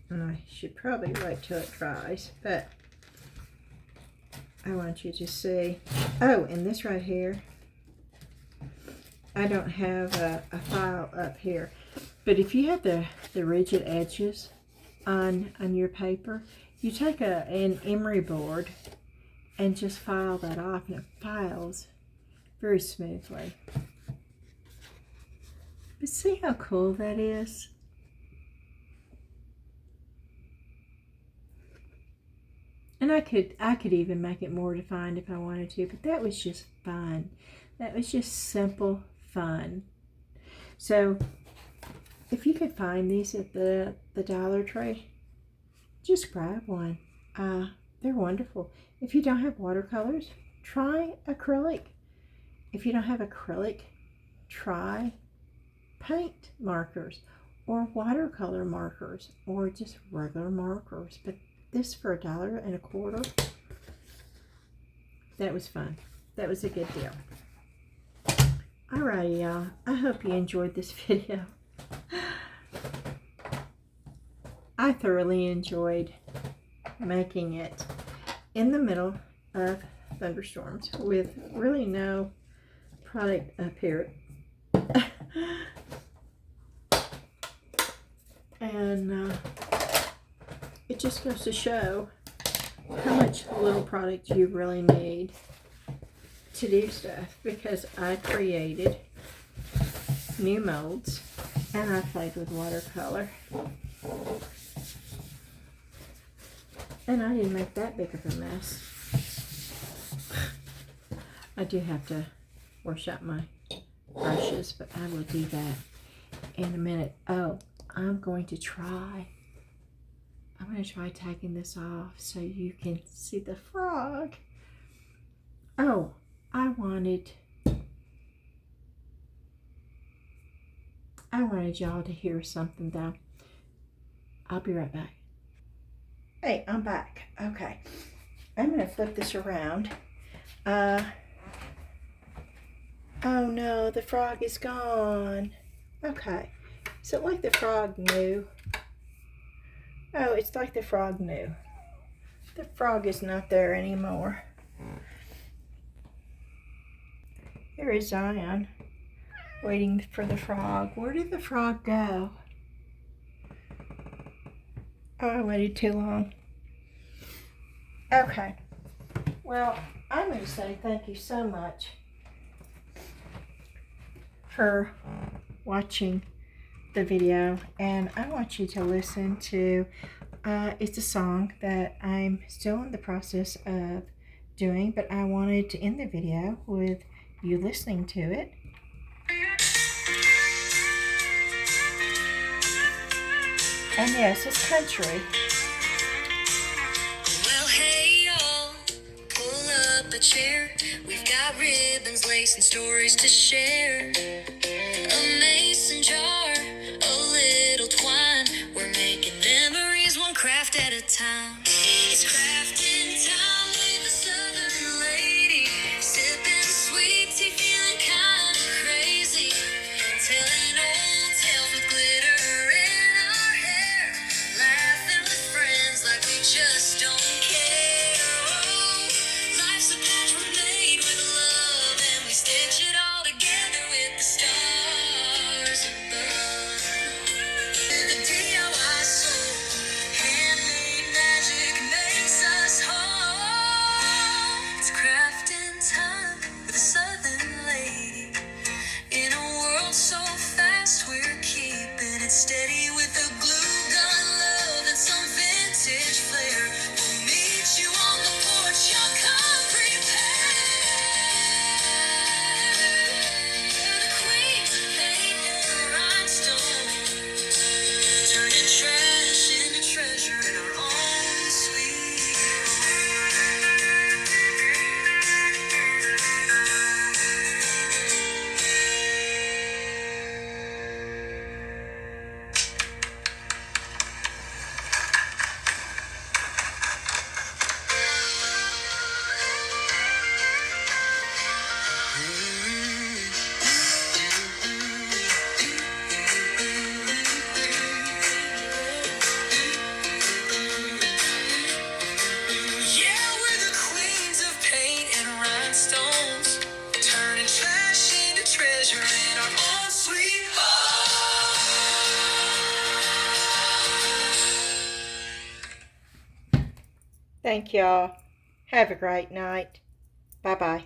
[SPEAKER 1] And I should probably wait till it dries, but I want you to see. Oh, and this right here, I don't have a file up here, but if you have the rigid edges on your paper, you take an emery board and just file that off, and it files very smoothly. But see how cool that is? And I could even make it more defined if I wanted to, but that was just fun. That was just simple fun. So if you could find these at the Dollar Tree, just grab one. They're wonderful. If you don't have watercolors, try acrylic. If you don't have acrylic, try paint markers or watercolor markers or just regular markers. But this for $1.25, that was fun. That was a good deal. Alrighty, y'all. I hope you enjoyed this video. I thoroughly enjoyed making it in the middle of thunderstorms with really no product up here. And it just goes to show how much little product you really need to do stuff, because I created new molds and I played with watercolor. And I didn't make that big of a mess. I do have to wash out my brushes, but I will do that in a minute. Oh, I'm going to try taking this off so you can see the frog. Oh, I wanted y'all to hear something though. I'll be right back. Hey, I'm back. Okay. I'm going to flip this around. Oh no, the frog is gone. Okay. Is it like the frog knew? Oh, it's like the frog knew. The frog is not there anymore. Here is Zion, waiting for the frog. Where did the frog go? Oh, I waited too long. Okay. Well, I'm going to say thank you so much for watching the video, and I want you to listen to it's a song that I'm still in the process of doing, but I wanted to end the video with you listening to it. And yes, it's country. Well, hey y'all, pull up a chair. We've got ribbons, lace, and stories to share. A mason jar, a little twine. We're making memories one craft at a time. It's crafting time with a southern lady. Sipping sweet tea, feeling kind of crazy. Telling old tales with glitter in our hair. Laughing with friends like we just don't care. Oh, life's a patch we're made with love, and we stitch it all together with the stars above. The DIY soul, handmade magic makes us whole. It's crafting time with a southern lady. In a world so fast, we're keeping it steady with a glue gun love and some vintage flair. We'll meet you on the porch, y'all come prepared. The queens of paint and rhinestone, turning trash into treasure in our own sweet yeah, we're the queens of paint and rhinestones, turning trash into treasure in our own sweet home. Thank y'all. Have a great night. Bye-bye.